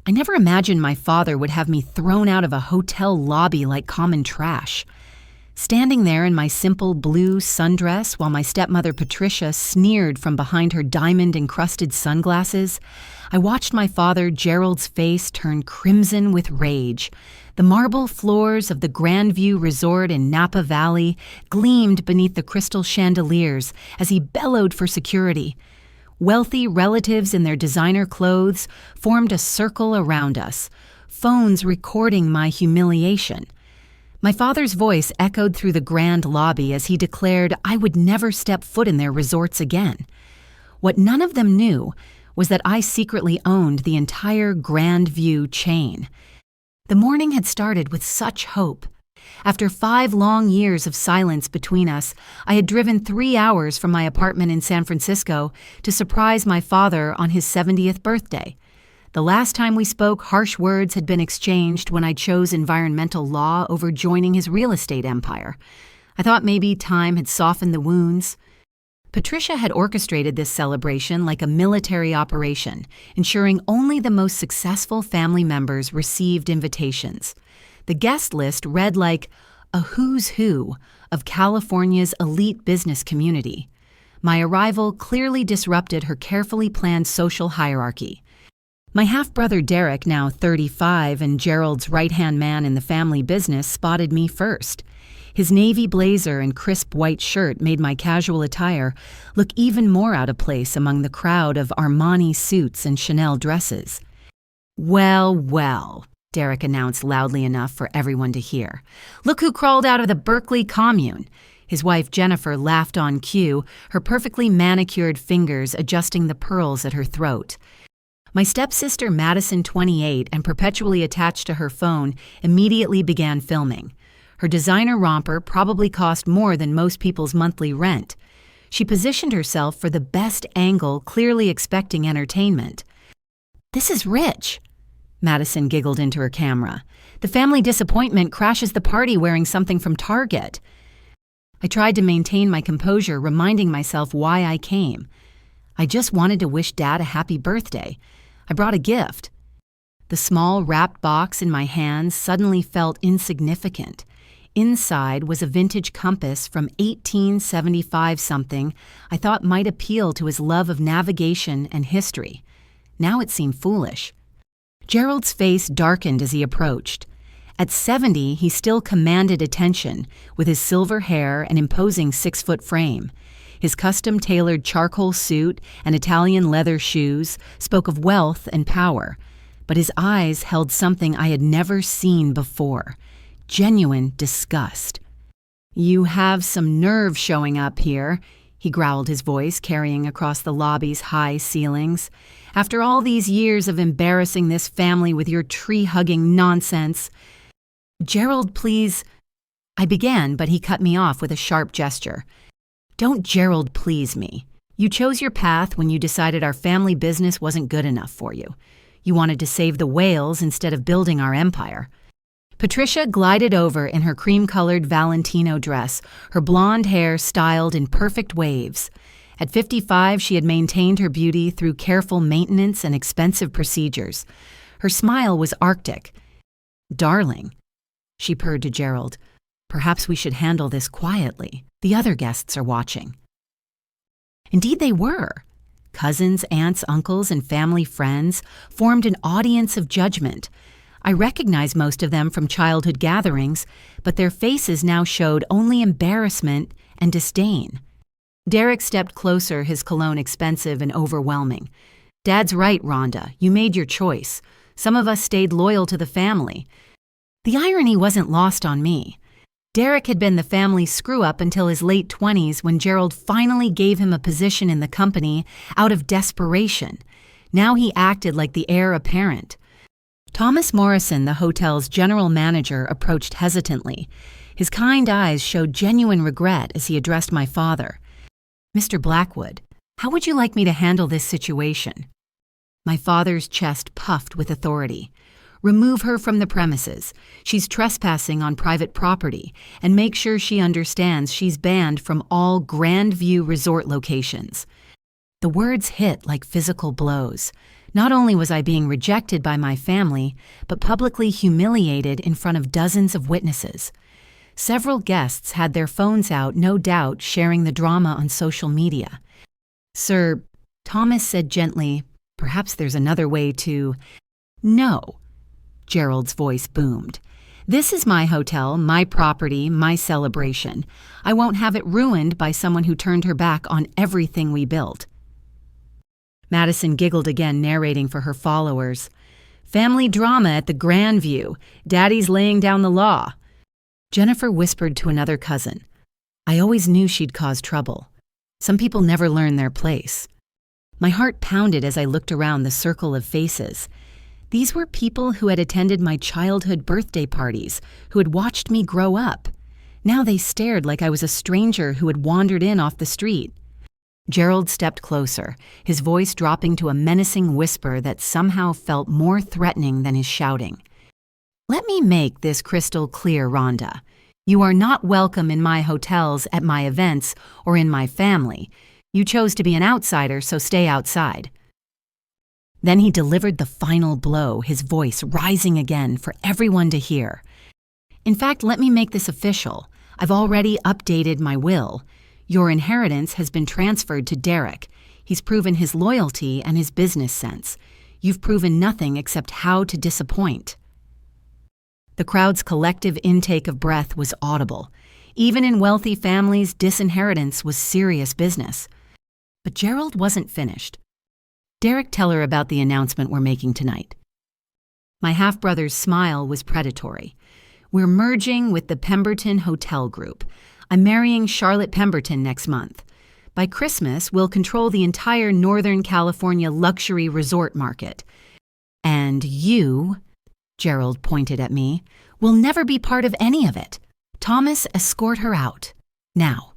I never imagined my father would have me thrown out of a hotel lobby like common trash. Standing there in my simple blue sundress while my stepmother Patricia sneered from behind her diamond-encrusted sunglasses, I watched my father Gerald's face turn crimson with rage. The marble floors of the Grandview Resort in Napa Valley gleamed beneath the crystal chandeliers as he bellowed for security. Wealthy relatives in their designer clothes formed a circle around us, phones recording my humiliation. My father's voice echoed through the grand lobby as he declared I would never step foot in their resorts again. What none of them knew was that I secretly owned the entire Grandview chain. The morning had started with such hope. After 5 long years of silence between us, I had driven 3 hours from my apartment in San Francisco to surprise my father on his 70th birthday. The last time we spoke, harsh words had been exchanged when I chose environmental law over joining his real estate empire. I thought maybe time had softened the wounds. Patricia had orchestrated this celebration like a military operation, ensuring only the most successful family members received invitations. The guest list read like a who's who of California's elite business community. My arrival clearly disrupted her carefully planned social hierarchy. My half-brother Derek, now 35 and Gerald's right-hand man in the family business, spotted me first. His navy blazer and crisp white shirt made my casual attire look even more out of place among the crowd of Armani suits and Chanel dresses. "Well, well," Derek announced loudly enough for everyone to hear. "Look who crawled out of the Berkeley commune." His wife Jennifer laughed on cue, her perfectly manicured fingers adjusting the pearls at her throat. My stepsister Madison, 28, and perpetually attached to her phone, immediately began filming. Her designer romper probably cost more than most people's monthly rent. She positioned herself for the best angle, clearly expecting entertainment. "This is rich," Madison giggled into her camera. "The family disappointment crashes the party wearing something from Target." I tried to maintain my composure, reminding myself why I came. I just wanted to wish Dad a happy birthday. I brought a gift. The small wrapped box in my hands suddenly felt insignificant. Inside was a vintage compass from 1875-something I thought might appeal to his love of navigation and history. Now it seemed foolish. Gerald's face darkened as he approached. At 70, he still commanded attention with his silver hair and imposing 6-foot frame. His custom-tailored charcoal suit and Italian leather shoes spoke of wealth and power, but his eyes held something I had never seen before. Genuine disgust. "You have some nerve showing up here," he growled, his voice carrying across the lobby's high ceilings. "After all these years of embarrassing this family with your tree-hugging nonsense." "Gerald, please," I began, but he cut me off with a sharp gesture. "Don't Gerald please me. You chose your path when you decided our family business wasn't good enough for you. You wanted to save the whales instead of building our empire." Patricia glided over in her cream-colored Valentino dress, her blonde hair styled in perfect waves. At 55, she had maintained her beauty through careful maintenance and expensive procedures. Her smile was arctic. "Darling," she purred to Gerald, "perhaps we should handle this quietly. The other guests are watching." Indeed they were. Cousins, aunts, uncles, and family friends formed an audience of judgment. I recognized most of them from childhood gatherings, but their faces now showed only embarrassment and disdain. Derek stepped closer, his cologne expensive and overwhelming. "Dad's right, Rhonda. You made your choice. Some of us stayed loyal to the family." The irony wasn't lost on me. Derek had been the family's screw-up until his late 20s when Gerald finally gave him a position in the company out of desperation. Now he acted like the heir apparent. Thomas Morrison, the hotel's general manager, approached hesitantly. His kind eyes showed genuine regret as he addressed my father. "Mr. Blackwood, how would you like me to handle this situation?" My father's chest puffed with authority. "Remove her from the premises. She's trespassing on private property, and make sure she understands she's banned from all Grandview resort locations." The words hit like physical blows. Not only was I being rejected by my family, but publicly humiliated in front of dozens of witnesses. Several guests had their phones out, no doubt, sharing the drama on social media. "Sir," Thomas said gently, "perhaps there's another way to—" "No," Gerald's voice boomed. "This is my hotel, my property, my celebration. I won't have it ruined by someone who turned her back on everything we built." Madison giggled again, narrating for her followers. "Family drama at the Grandview. Daddy's laying down the law." Jennifer whispered to another cousin, "I always knew she'd cause trouble. Some people never learn their place." My heart pounded as I looked around the circle of faces. These were people who had attended my childhood birthday parties, who had watched me grow up. Now they stared like I was a stranger who had wandered in off the street. Gerald stepped closer, his voice dropping to a menacing whisper that somehow felt more threatening than his shouting. "Let me make this crystal clear, Rhonda. You are not welcome in my hotels, at my events, or in my family. You chose to be an outsider, so stay outside." Then he delivered the final blow, his voice rising again for everyone to hear. "In fact, let me make this official. I've already updated my will. Your inheritance has been transferred to Derek. He's proven his loyalty and his business sense. You've proven nothing except how to disappoint." The crowd's collective intake of breath was audible. Even in wealthy families, disinheritance was serious business. But Gerald wasn't finished. "Derek, tell her about the announcement we're making tonight." My half-brother's smile was predatory. "We're merging with the Pemberton Hotel Group. I'm marrying Charlotte Pemberton next month. By Christmas, we'll control the entire Northern California luxury resort market. And you," Gerald pointed at me, "will never be part of any of it. Thomas, escort her out. Now."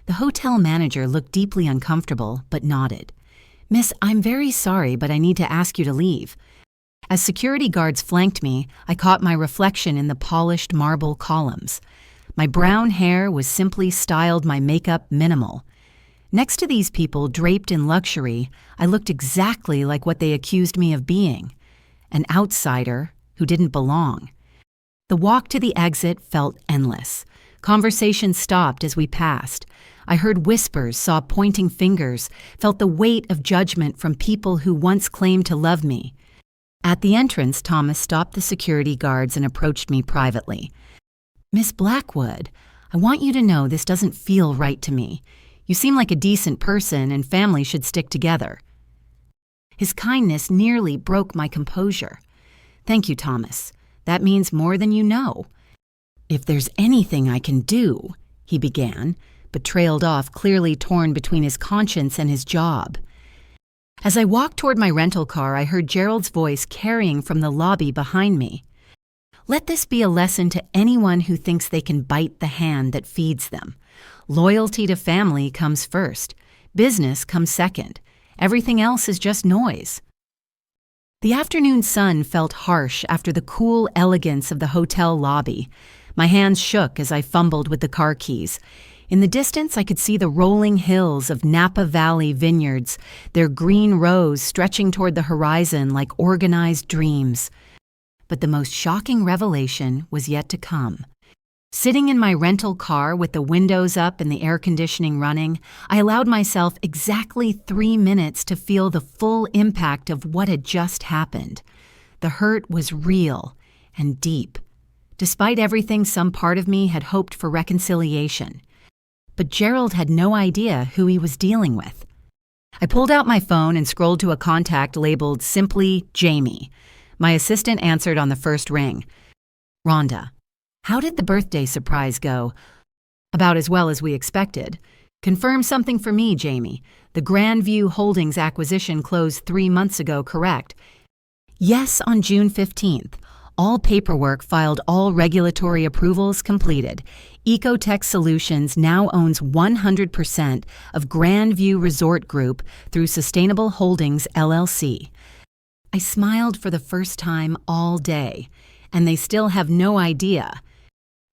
The hotel manager looked deeply uncomfortable, but nodded. "Miss, I'm very sorry, but I need to ask you to leave." As security guards flanked me, I caught my reflection in the polished marble columns. My brown hair was simply styled, my makeup minimal. Next to these people draped in luxury, I looked exactly like what they accused me of being, an outsider who didn't belong. The walk to the exit felt endless. Conversation stopped as we passed. I heard whispers, saw pointing fingers, felt the weight of judgment from people who once claimed to love me. At the entrance, Thomas stopped the security guards and approached me privately. "Miss Blackwood, I want you to know this doesn't feel right to me. You seem like a decent person and family should stick together." His kindness nearly broke my composure. "Thank you, Thomas. That means more than you know." "If there's anything I can do," he began, but trailed off, clearly torn between his conscience and his job. As I walked toward my rental car, I heard Gerald's voice carrying from the lobby behind me. "Let this be a lesson to anyone who thinks they can bite the hand that feeds them. Loyalty to family comes first. Business comes second. Everything else is just noise." The afternoon sun felt harsh after the cool elegance of the hotel lobby. My hands shook as I fumbled with the car keys. In the distance, I could see the rolling hills of Napa Valley vineyards, their green rows stretching toward the horizon like organized dreams. But the most shocking revelation was yet to come. Sitting in my rental car with the windows up and the air conditioning running, I allowed myself exactly 3 minutes to feel the full impact of what had just happened. The hurt was real and deep. Despite everything, some part of me had hoped for reconciliation. But Gerald had no idea who he was dealing with. I pulled out my phone and scrolled to a contact labeled simply Jamie. My assistant answered on the first ring. "Rhonda, how did the birthday surprise go?" "About as well as we expected. Confirm something for me, Jamie. The Grandview Holdings acquisition closed 3 months ago, correct?" "Yes, on June 15th. All paperwork filed, all regulatory approvals completed. Ecotech Solutions now owns 100% of Grandview Resort Group through Sustainable Holdings, LLC. I smiled for the first time all day, and they still have no idea.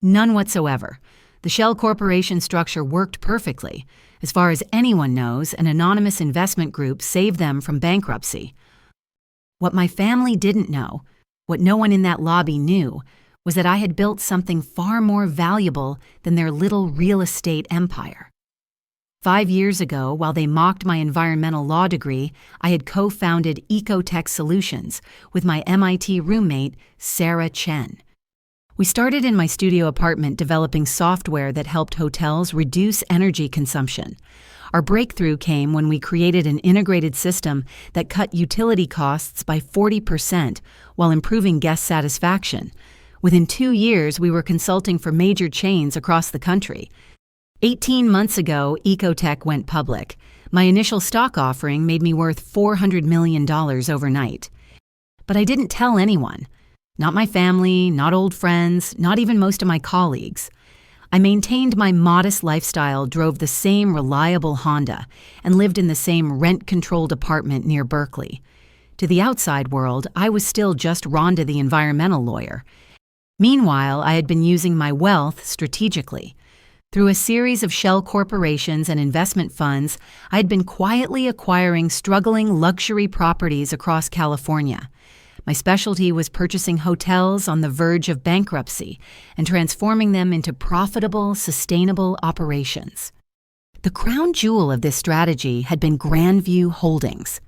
None whatsoever. The shell corporation structure worked perfectly. As far as anyone knows, an anonymous investment group saved them from bankruptcy. What my family didn't know, what no one in that lobby knew, was that I had built something far more valuable than their little real estate empire. 5 years ago, while they mocked my environmental law degree, I had co-founded Ecotech Solutions with my MIT roommate, Sarah Chen. We started in my studio apartment developing software that helped hotels reduce energy consumption. Our breakthrough came when we created an integrated system that cut utility costs by 40% while improving guest satisfaction. Within 2 years, we were consulting for major chains across the country. 18 months ago, Ecotech went public. My initial stock offering made me worth $400 million overnight. But I didn't tell anyone. Not my family, not old friends, not even most of my colleagues. I maintained my modest lifestyle, drove the same reliable Honda, and lived in the same rent-controlled apartment near Berkeley. To the outside world, I was still just Rhonda the environmental lawyer. Meanwhile, I had been using my wealth strategically. Through a series of shell corporations and investment funds, I had been quietly acquiring struggling luxury properties across California. My specialty was purchasing hotels on the verge of bankruptcy and transforming them into profitable, sustainable operations. The crown jewel of this strategy had been Grandview Holdings.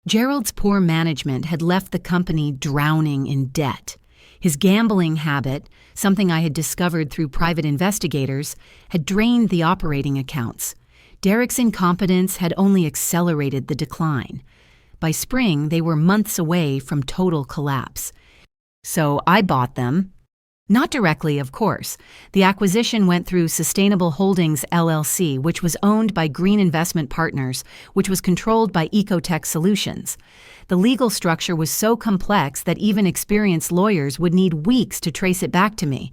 Gerald's poor management had left the company drowning in debt. His gambling habit, something I had discovered through private investigators, had drained the operating accounts. Derek's incompetence had only accelerated the decline. By spring, they were months away from total collapse. So I bought them. Not directly, of course. The acquisition went through Sustainable Holdings LLC, which was owned by Green Investment Partners, which was controlled by Ecotech Solutions. The legal structure was so complex that even experienced lawyers would need weeks to trace it back to me.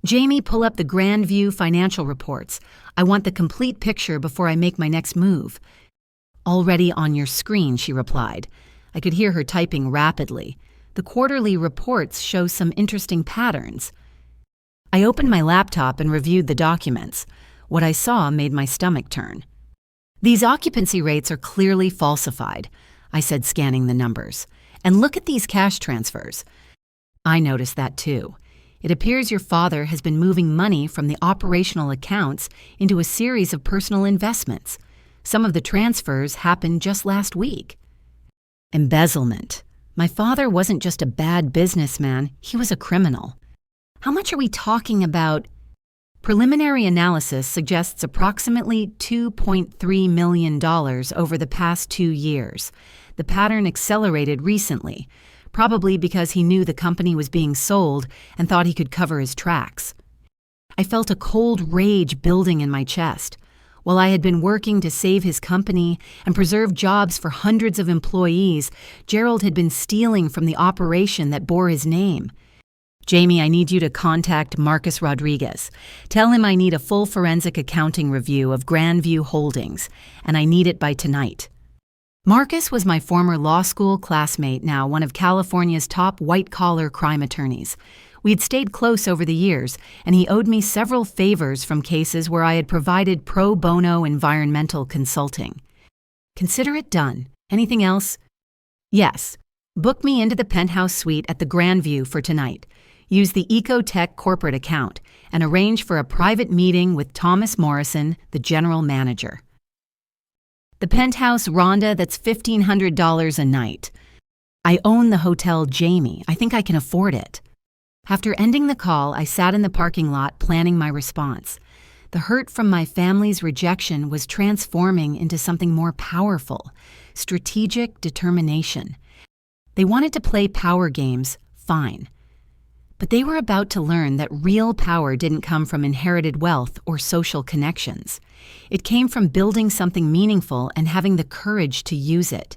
Jamie, pull up the Grandview financial reports. I want the complete picture before I make my next move. Already on your screen, she replied. I could hear her typing rapidly. The quarterly reports show some interesting patterns. I opened my laptop and reviewed the documents. What I saw made my stomach turn. These occupancy rates are clearly falsified, I said, scanning the numbers. And look at these cash transfers. I noticed that too. It appears your father has been moving money from the operational accounts into a series of personal investments. Some of the transfers happened just last week. Embezzlement. My father wasn't just a bad businessman, he was a criminal. How much are we talking about? Preliminary analysis suggests approximately $2.3 million over the past 2 years. The pattern accelerated recently, probably because he knew the company was being sold and thought he could cover his tracks. I felt a cold rage building in my chest. While I had been working to save his company and preserve jobs for hundreds of employees, Gerald had been stealing from the operation that bore his name. Jamie, I need you to contact Marcus Rodriguez. Tell him I need a full forensic accounting review of Grandview Holdings, and I need it by tonight. Marcus was my former law school classmate, now one of California's top white-collar crime attorneys. We had stayed close over the years, and he owed me several favors from cases where I had provided pro bono environmental consulting. Consider it done. Anything else? Yes. Book me into the penthouse suite at the Grandview for tonight. Use the Ecotech corporate account and arrange for a private meeting with Thomas Morrison, the general manager. The penthouse, Rhonda, that's $1,500 a night. I own the hotel, Jamie. I think I can afford it. After ending the call, I sat in the parking lot planning my response. The hurt from my family's rejection was transforming into something more powerful, strategic determination. They wanted to play power games, fine. But they were about to learn that real power didn't come from inherited wealth or social connections. It came from building something meaningful and having the courage to use it.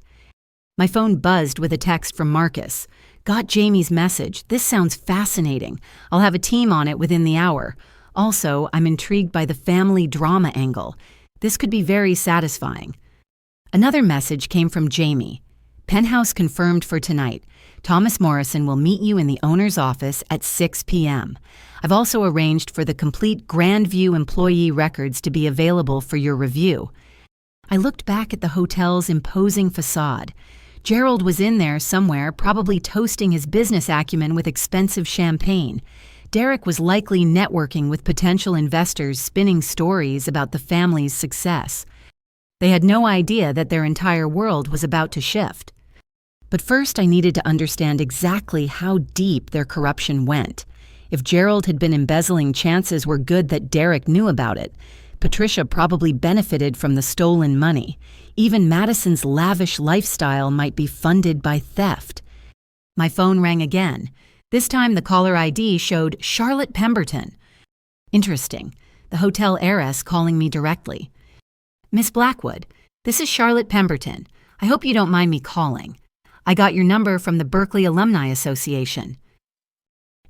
My phone buzzed with a text from Marcus. Got Jamie's message. This sounds fascinating. I'll have a team on it within the hour. Also, I'm intrigued by the family drama angle. This could be very satisfying. Another message came from Jamie. Penthouse confirmed for tonight. Thomas Morrison will meet you in the owner's office at 6 p.m. I've also arranged for the complete Grandview employee records to be available for your review. I looked back at the hotel's imposing facade. Gerald was in there somewhere, probably toasting his business acumen with expensive champagne. Derek was likely networking with potential investors, spinning stories about the family's success. They had no idea that their entire world was about to shift. But first I needed to understand exactly how deep their corruption went. If Gerald had been embezzling, chances were good that Derek knew about it. Patricia probably benefited from the stolen money. Even Madison's lavish lifestyle might be funded by theft. My phone rang again. This time the caller ID showed Charlotte Pemberton. Interesting. The hotel heiress calling me directly. Miss Blackwood, this is Charlotte Pemberton. I hope you don't mind me calling. I got your number from the Berkeley Alumni Association.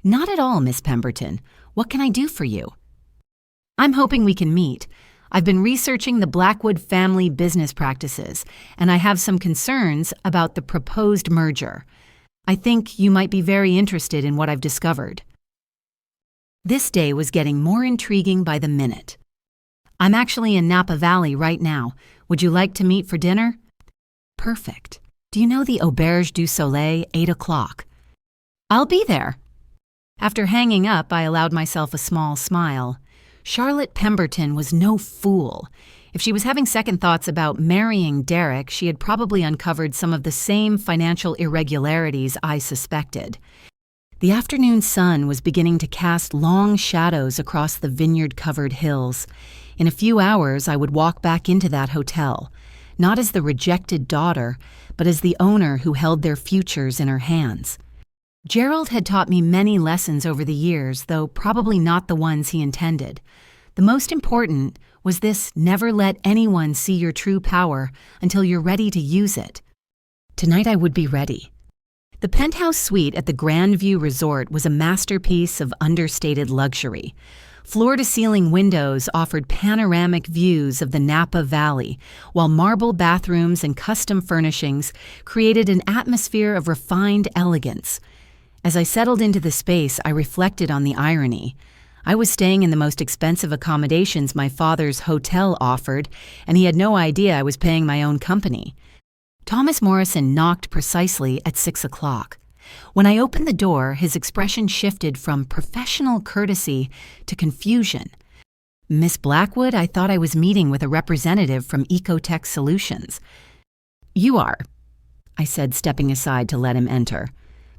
Not at all, Miss Pemberton. What can I do for you? I'm hoping we can meet. I've been researching the Blackwood family business practices, and I have some concerns about the proposed merger. I think you might be very interested in what I've discovered. This day was getting more intriguing by the minute. I'm actually in Napa Valley right now. Would you like to meet for dinner? Perfect. Do you know the Auberge du Soleil, 8 o'clock? I'll be there. After hanging up, I allowed myself a small smile. Charlotte Pemberton was no fool. If she was having second thoughts about marrying Derek, she had probably uncovered some of the same financial irregularities I suspected. The afternoon sun was beginning to cast long shadows across the vineyard-covered hills. In a few hours, I would walk back into that hotel, not as the rejected daughter, but as the owner who held their futures in her hands. Gerald had taught me many lessons over the years, though probably not the ones he intended. The most important was this: never let anyone see your true power until you're ready to use it. Tonight I would be ready. The penthouse suite at the Grandview Resort was a masterpiece of understated luxury. Floor-to-ceiling windows offered panoramic views of the Napa Valley, while marble bathrooms and custom furnishings created an atmosphere of refined elegance. As I settled into the space, I reflected on the irony. I was staying in the most expensive accommodations my father's hotel offered, and he had no idea I was paying my own company. Thomas Morrison knocked precisely at 6 o'clock. When I opened the door, his expression shifted from professional courtesy to confusion. Miss Blackwood, I thought I was meeting with a representative from Ecotech Solutions. You are, I said, stepping aside to let him enter.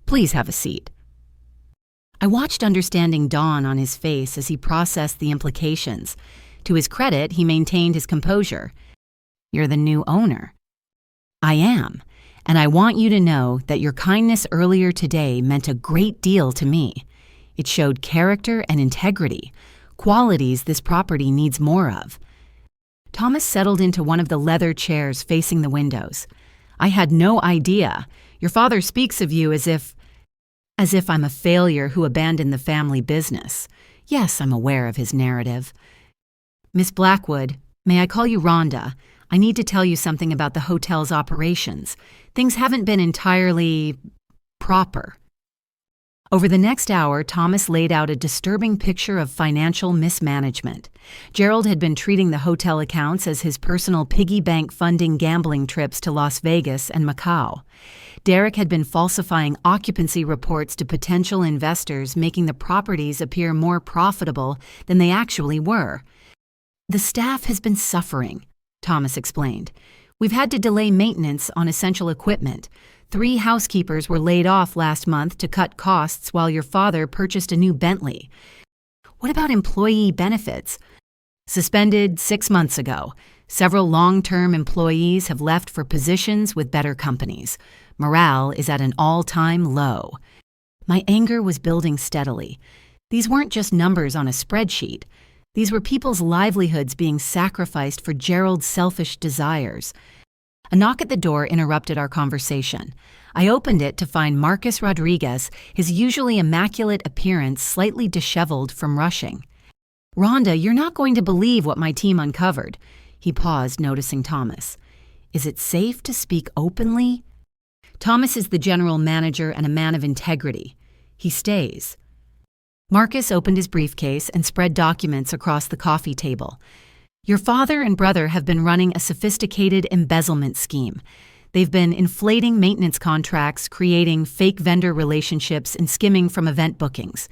Please have a seat. I watched understanding dawn on his face as he processed the implications. To his credit, he maintained his composure. You're the new owner. I am, and I want you to know that your kindness earlier today meant a great deal to me. It showed character and integrity, qualities this property needs more of. Thomas settled into one of the leather chairs facing the windows. I had no idea. Your father speaks of you as if I'm a failure who abandoned the family business. Yes, I'm aware of his narrative. Miss Blackwood, may I call you Rhonda? I need to tell you something about the hotel's operations. Things haven't been entirely proper. Over the next hour, Thomas laid out a disturbing picture of financial mismanagement. Gerald had been treating the hotel accounts as his personal piggy bank funding gambling trips to Las Vegas and Macau. Derek had been falsifying occupancy reports to potential investors, making the properties appear more profitable than they actually were. The staff has been suffering, Thomas explained. We've had to delay maintenance on essential equipment. 3 housekeepers were laid off last month to cut costs while your father purchased a new Bentley. What about employee benefits? Suspended 6 months ago. Several long-term employees have left for positions with better companies. Morale is at an all-time low. My anger was building steadily. These weren't just numbers on a spreadsheet. These were people's livelihoods being sacrificed for Gerald's selfish desires. A knock at the door interrupted our conversation. I opened it to find Marcus Rodriguez, his usually immaculate appearance slightly disheveled from rushing. Rhonda, you're not going to believe what my team uncovered. He paused, noticing Thomas. Is it safe to speak openly? Thomas is the general manager and a man of integrity. He stays. Marcus opened his briefcase and spread documents across the coffee table. Your father and brother have been running a sophisticated embezzlement scheme. They've been inflating maintenance contracts, creating fake vendor relationships, and skimming from event bookings.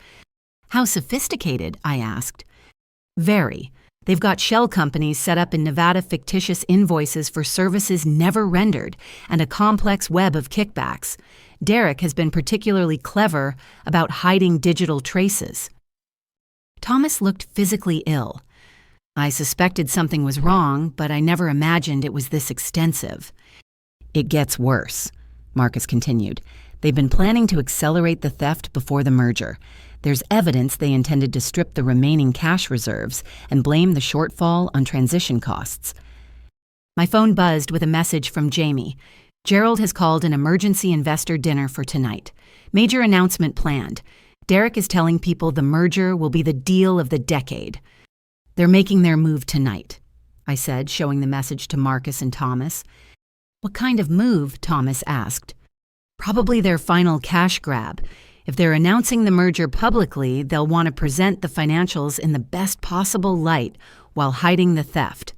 How sophisticated? I asked. Very. They've got shell companies set up in Nevada, fictitious invoices for services never rendered, and a complex web of kickbacks. Derek has been particularly clever about hiding digital traces. Thomas looked physically ill. I suspected something was wrong, but I never imagined it was this extensive. It gets worse, Marcus continued. They've been planning to accelerate the theft before the merger. There's evidence they intended to strip the remaining cash reserves and blame the shortfall on transition costs. My phone buzzed with a message from Jamie. Gerald has called an emergency investor dinner for tonight. Major announcement planned. Derek is telling people the merger will be the deal of the decade. They're making their move tonight, I said, showing the message to Marcus and Thomas. What kind of move? Thomas asked. Probably their final cash grab. If they're announcing the merger publicly, they'll want to present the financials in the best possible light while hiding the theft.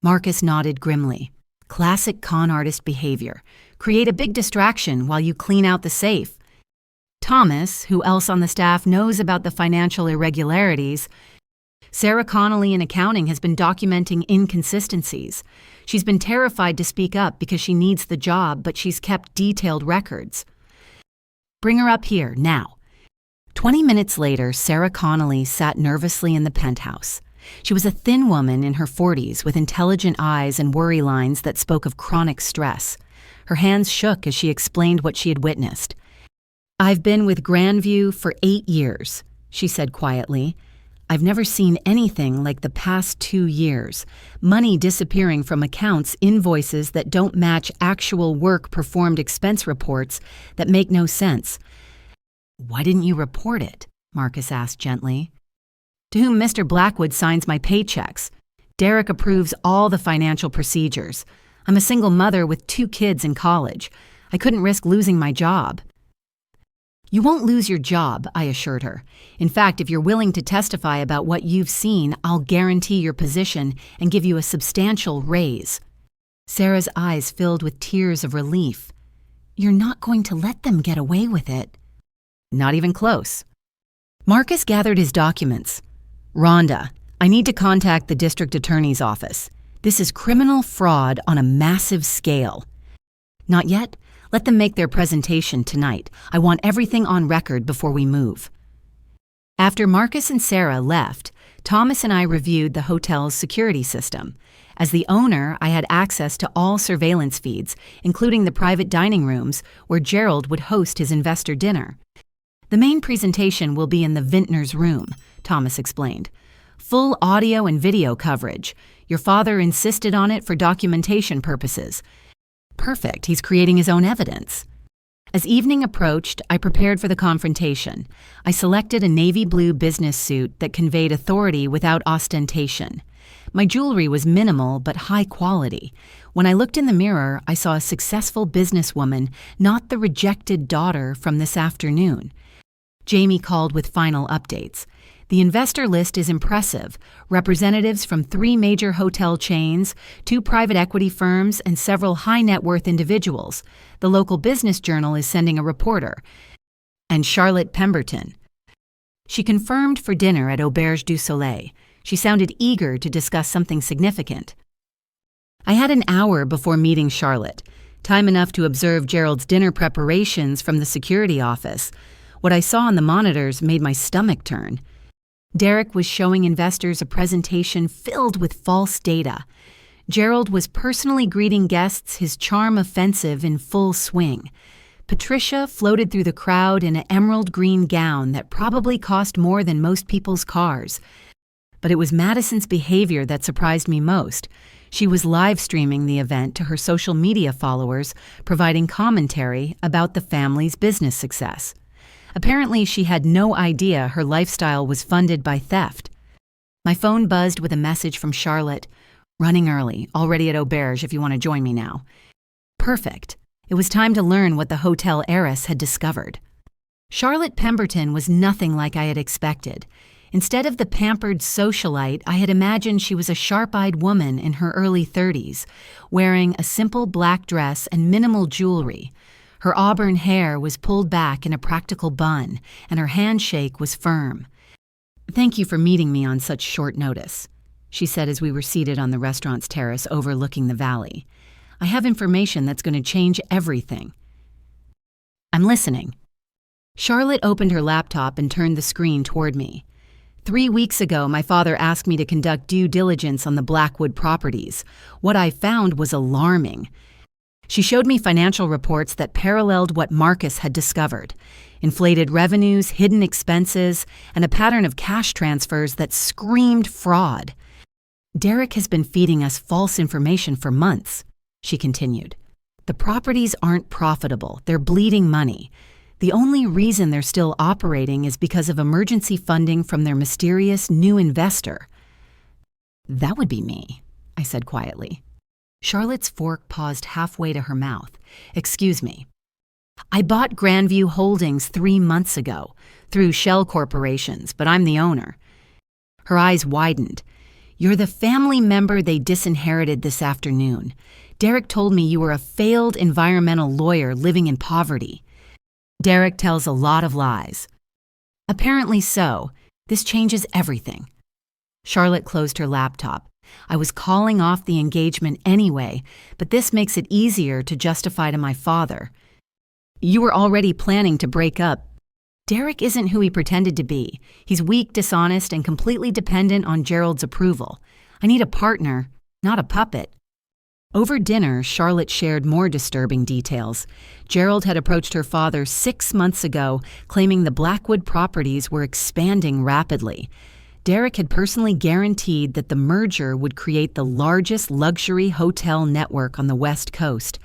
Marcus nodded grimly. Classic con artist behavior. Create a big distraction while you clean out the safe. Thomas, who else on the staff knows about the financial irregularities? Sarah Connolly in accounting has been documenting inconsistencies. She's been terrified to speak up because she needs the job, but she's kept detailed records. Bring her up here, now. 20 minutes later, Sarah Connolly sat nervously in the penthouse. She was a thin woman in her 40s with intelligent eyes and worry lines that spoke of chronic stress. Her hands shook as she explained what she had witnessed. I've been with Grandview for 8 years, she said quietly. I've never seen anything like the past 2 years. Money disappearing from accounts, invoices that don't match actual work performed, expense reports that make no sense. Why didn't you report it? Marcus asked gently. To whom Mr. Blackwood signs my paychecks. Derek approves all the financial procedures. I'm a single mother with 2 kids in college. I couldn't risk losing my job. You won't lose your job, I assured her. In fact, if you're willing to testify about what you've seen, I'll guarantee your position and give you a substantial raise. Sarah's eyes filled with tears of relief. You're not going to let them get away with it. Not even close. Marcus gathered his documents. Rhonda, I need to contact the district attorney's office. This is criminal fraud on a massive scale. Not yet? Let them make their presentation tonight. I want everything on record before we move. After Marcus and Sarah left, Thomas and I reviewed the hotel's security system. As the owner, I had access to all surveillance feeds, including the private dining rooms where Gerald would host his investor dinner. The main presentation will be in the vintner's room, Thomas explained. Full audio and video coverage. Your father insisted on it for documentation purposes. Perfect, he's creating his own evidence. As evening approached, I prepared for the confrontation. I selected a navy blue business suit that conveyed authority without ostentation. My jewelry was minimal but high quality. When I looked in the mirror, I saw a successful businesswoman, not the rejected daughter from this afternoon. Jamie called with final updates. The investor list is impressive. Representatives from 3 major hotel chains, 2 private equity firms, and several high-net-worth individuals. The local business journal is sending a reporter. And Charlotte Pemberton. She confirmed for dinner at Auberge du Soleil. She sounded eager to discuss something significant. I had an hour before meeting Charlotte, time enough to observe Gerald's dinner preparations from the security office. What I saw on the monitors made my stomach turn. Derek was showing investors a presentation filled with false data. Gerald was personally greeting guests, his charm offensive in full swing. Patricia floated through the crowd in an emerald green gown that probably cost more than most people's cars. But it was Madison's behavior that surprised me most. She was live streaming the event to her social media followers, providing commentary about the family's business success. Apparently, she had no idea her lifestyle was funded by theft. My phone buzzed with a message from Charlotte. Running early, already at Auberge if you want to join me now. Perfect. It was time to learn what the hotel heiress had discovered. Charlotte Pemberton was nothing like I had expected. Instead of the pampered socialite, I had imagined she was a sharp-eyed woman in her early 30s, wearing a simple black dress and minimal jewelry. Her auburn hair was pulled back in a practical bun, and her handshake was firm. "Thank you for meeting me on such short notice," she said as we were seated on the restaurant's terrace overlooking the valley. "I have information that's going to change everything." "I'm listening." Charlotte opened her laptop and turned the screen toward me. 3 weeks ago, my father asked me to conduct due diligence on the Blackwood properties. What I found was alarming. She showed me financial reports that paralleled what Marcus had discovered: inflated revenues, hidden expenses, and a pattern of cash transfers that screamed fraud. "Derek has been feeding us false information for months," she continued. "The properties aren't profitable, they're bleeding money. The only reason they're still operating is because of emergency funding from their mysterious new investor." "That would be me," I said quietly. Charlotte's fork paused halfway to her mouth. "Excuse me. I bought Grandview Holdings 3 months ago, through shell corporations, but I'm the owner." Her eyes widened. "You're the family member they disinherited this afternoon. Derek told me you were a failed environmental lawyer living in poverty." "Derek tells a lot of lies." "Apparently so. This changes everything." Charlotte closed her laptop. "I was calling off the engagement anyway, but this makes it easier to justify to my father." "You were already planning to break up." "Derek isn't who he pretended to be. He's weak, dishonest, and completely dependent on Gerald's approval. I need a partner, not a puppet." Over dinner, Charlotte shared more disturbing details. Gerald had approached her father 6 months ago, claiming the Blackwood properties were expanding rapidly. Derek had personally guaranteed that the merger would create the largest luxury hotel network on the West Coast.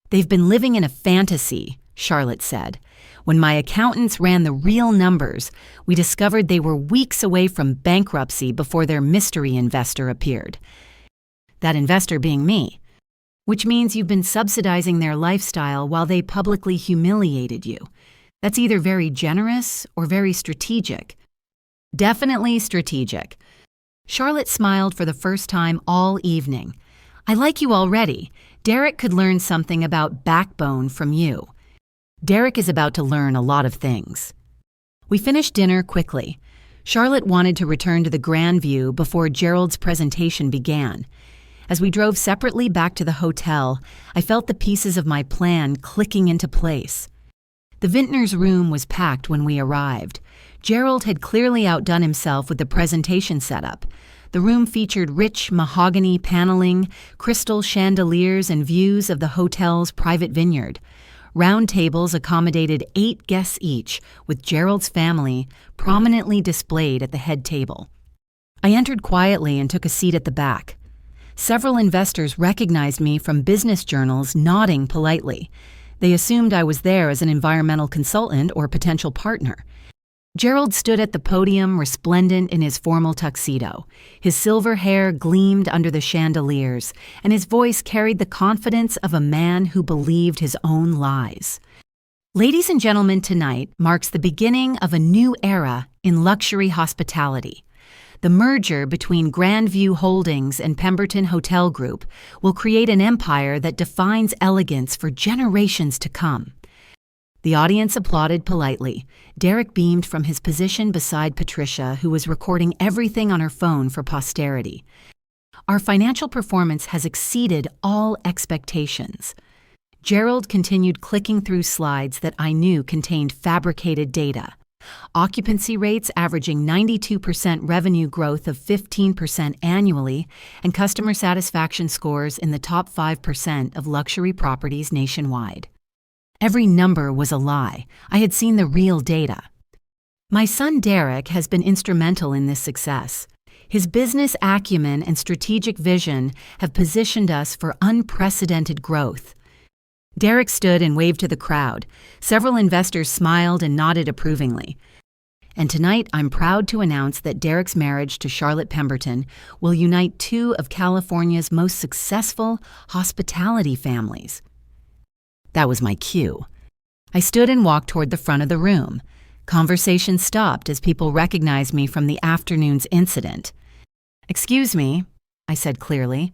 "They've been living in a fantasy," Charlotte said. "When my accountants ran the real numbers, we discovered they were weeks away from bankruptcy before their mystery investor appeared." "That investor being me." "Which means you've been subsidizing their lifestyle while they publicly humiliated you. That's either very generous or very strategic." "Definitely strategic." Charlotte smiled for the first time all evening. "I like you already. Derek could learn something about backbone from you." "Derek is about to learn a lot of things." We finished dinner quickly. Charlotte wanted to return to the Grandview before Gerald's presentation began. As we drove separately back to the hotel, I felt the pieces of my plan clicking into place. The vintner's room was packed when we arrived. Gerald had clearly outdone himself with the presentation setup. The room featured rich mahogany paneling, crystal chandeliers, and views of the hotel's private vineyard. Round tables accommodated 8 guests each, with Gerald's family prominently displayed at the head table. I entered quietly and took a seat at the back. Several investors recognized me from business journals, nodding politely. They assumed I was there as an environmental consultant or potential partner. Gerald stood at the podium, resplendent in his formal tuxedo. His silver hair gleamed under the chandeliers, and his voice carried the confidence of a man who believed his own lies. "Ladies and gentlemen, tonight marks the beginning of a new era in luxury hospitality. The merger between Grandview Holdings and Pemberton Hotel Group will create an empire that defines elegance for generations to come." The audience applauded politely. Derek beamed from his position beside Patricia, who was recording everything on her phone for posterity. "Our financial performance has exceeded all expectations." Gerald continued clicking through slides that I knew contained fabricated data. Occupancy rates averaging 92%, revenue growth of 15% annually, and customer satisfaction scores in the top 5% of luxury properties nationwide. Every number was a lie. I had seen the real data. "My son Derek has been instrumental in this success. His business acumen and strategic vision have positioned us for unprecedented growth." Derek stood and waved to the crowd. Several investors smiled and nodded approvingly. "And tonight, I'm proud to announce that Derek's marriage to Charlotte Pemberton will unite 2 of California's most successful hospitality families." That was my cue. I stood and walked toward the front of the room. Conversation stopped as people recognized me from the afternoon's incident. "Excuse me," I said clearly.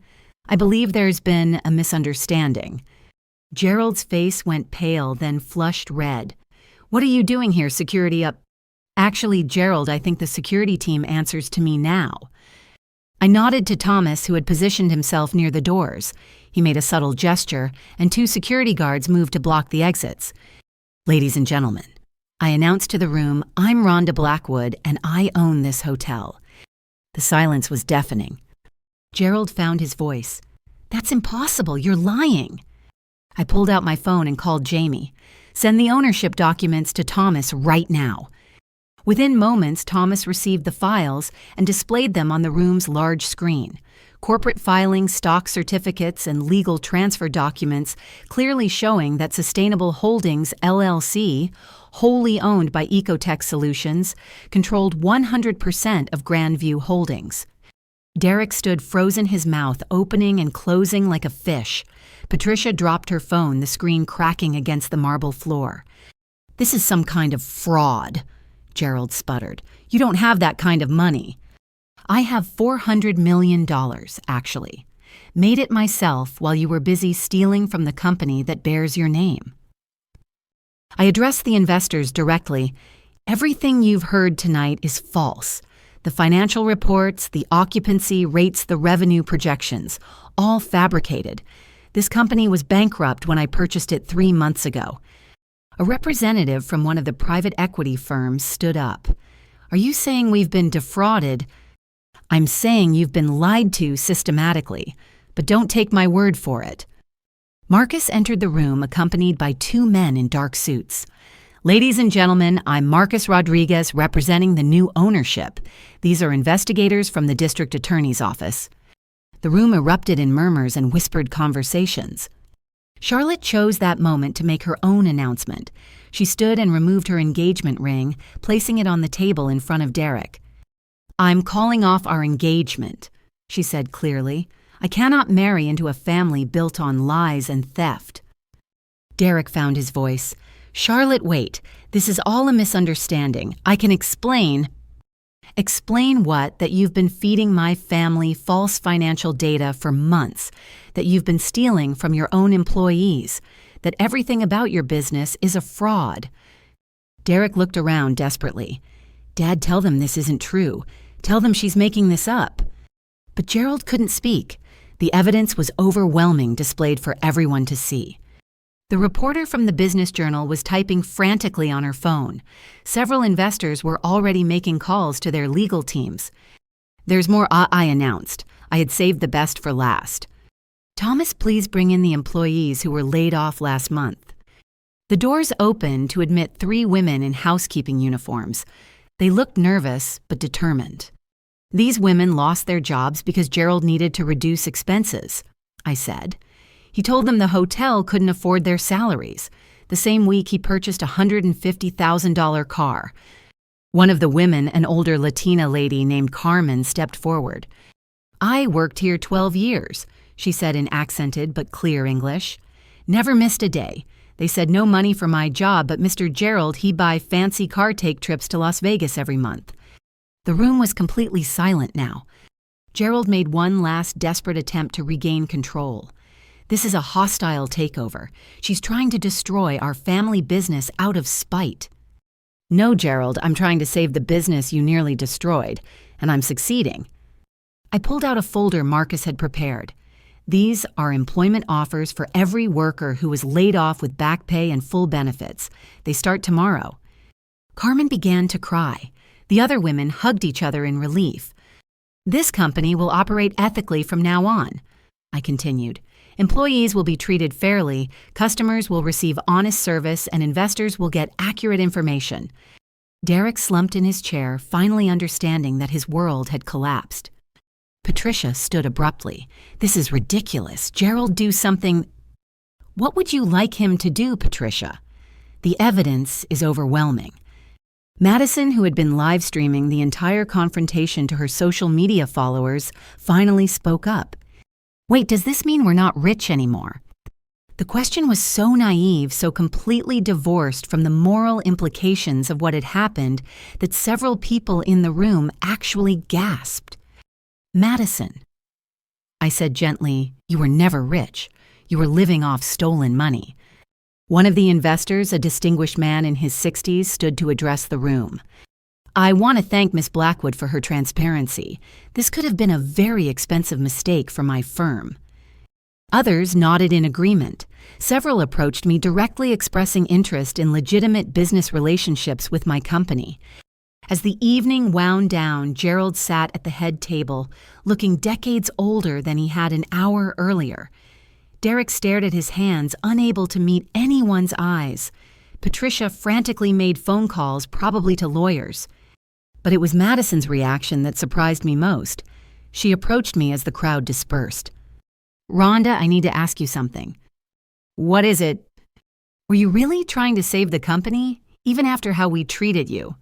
"I believe there's been a misunderstanding." Gerald's face went pale, then flushed red. "What are you doing here, security up?" "Actually, Gerald, I think the security team answers to me now." I nodded to Thomas, who had positioned himself near the doors. He made a subtle gesture, and 2 security guards moved to block the exits. "Ladies and gentlemen," I announced to the room, "I'm Rhonda Blackwood, and I own this hotel." The silence was deafening. Gerald found his voice. "That's impossible. You're lying." I pulled out my phone and called Jamie. "Send the ownership documents to Thomas right now." Within moments, Thomas received the files and displayed them on the room's large screen. Corporate filings, stock certificates, and legal transfer documents clearly showing that Sustainable Holdings, LLC, wholly owned by Ecotech Solutions, controlled 100% of Grandview Holdings. Derek stood frozen, his mouth opening and closing like a fish. Patricia dropped her phone, the screen cracking against the marble floor. "This is some kind of fraud," Gerald sputtered. "You don't have that kind of money." "I have $400 million, actually. Made it myself while you were busy stealing from the company that bears your name." I addressed the investors directly. "Everything you've heard tonight is false. The financial reports, the occupancy rates, the revenue projections, all fabricated. This company was bankrupt when I purchased it 3 months ago." A representative from one of the private equity firms stood up. "Are you saying we've been defrauded?" "I'm saying you've been lied to systematically, but don't take my word for it." Marcus entered the room accompanied by 2 men in dark suits. "Ladies and gentlemen, I'm Marcus Rodriguez representing the new ownership. These are investigators from the district attorney's office." The room erupted in murmurs and whispered conversations. Charlotte chose that moment to make her own announcement. She stood and removed her engagement ring, placing it on the table in front of Derek. "I'm calling off our engagement," she said clearly. "I cannot marry into a family built on lies and theft." Derek found his voice. "Charlotte, wait. This is all a misunderstanding. I can explain." "Explain what? That you've been feeding my family false financial data for months, that you've been stealing from your own employees, that everything about your business is a fraud." Derek looked around desperately. "Dad, tell them this isn't true. Tell them she's making this up." But Gerald couldn't speak. The evidence was overwhelming, displayed for everyone to see. The reporter from the Business Journal was typing frantically on her phone. Several investors were already making calls to their legal teams. "There's more," I announced. I had saved the best for last. "Thomas, please bring in the employees who were laid off last month." The doors opened to admit 3 women in housekeeping uniforms. They looked nervous but determined. "These women lost their jobs because Gerald needed to reduce expenses," I said. "He told them the hotel couldn't afford their salaries. The same week he purchased a $150,000 car." One of the women, an older Latina lady named Carmen, stepped forward. "I worked here 12 years, she said in accented but clear English. "Never missed a day. They said no money for my job, but Mr. Gerald, he buy fancy car take trips to Las Vegas every month." The room was completely silent now. Gerald made one last desperate attempt to regain control. "This is a hostile takeover. She's trying to destroy our family business out of spite." "No, Gerald, I'm trying to save the business you nearly destroyed, and I'm succeeding." I pulled out a folder Marcus had prepared. "These are employment offers for every worker who was laid off with back pay and full benefits. They start tomorrow." Carmen began to cry. The other women hugged each other in relief. "This company will operate ethically from now on," I continued. "Employees will be treated fairly, customers will receive honest service, and investors will get accurate information." Derek slumped in his chair, finally understanding that his world had collapsed. Patricia stood abruptly. "This is ridiculous. Gerald, do something." "What would you like him to do, Patricia?" "The evidence is overwhelming." Madison, who had been live streaming the entire confrontation to her social media followers, finally spoke up. "Wait, does this mean we're not rich anymore?" The question was so naive, so completely divorced from the moral implications of what had happened, that several people in the room actually gasped. "Madison," I said gently, "you were never rich. You were living off stolen money." One of the investors, a distinguished man in his 60s, stood to address the room. "I want to thank Miss Blackwood for her transparency. This could have been a very expensive mistake for my firm." Others nodded in agreement. Several approached me directly expressing interest in legitimate business relationships with my company. As the evening wound down, Gerald sat at the head table, looking decades older than he had an hour earlier. Derek stared at his hands, unable to meet anyone's eyes. Patricia frantically made phone calls, probably to lawyers. But it was Madison's reaction that surprised me most. She approached me as the crowd dispersed. "Rhonda, I need to ask you something." "What is it?" "Were you really trying to save the company, even after how we treated you?"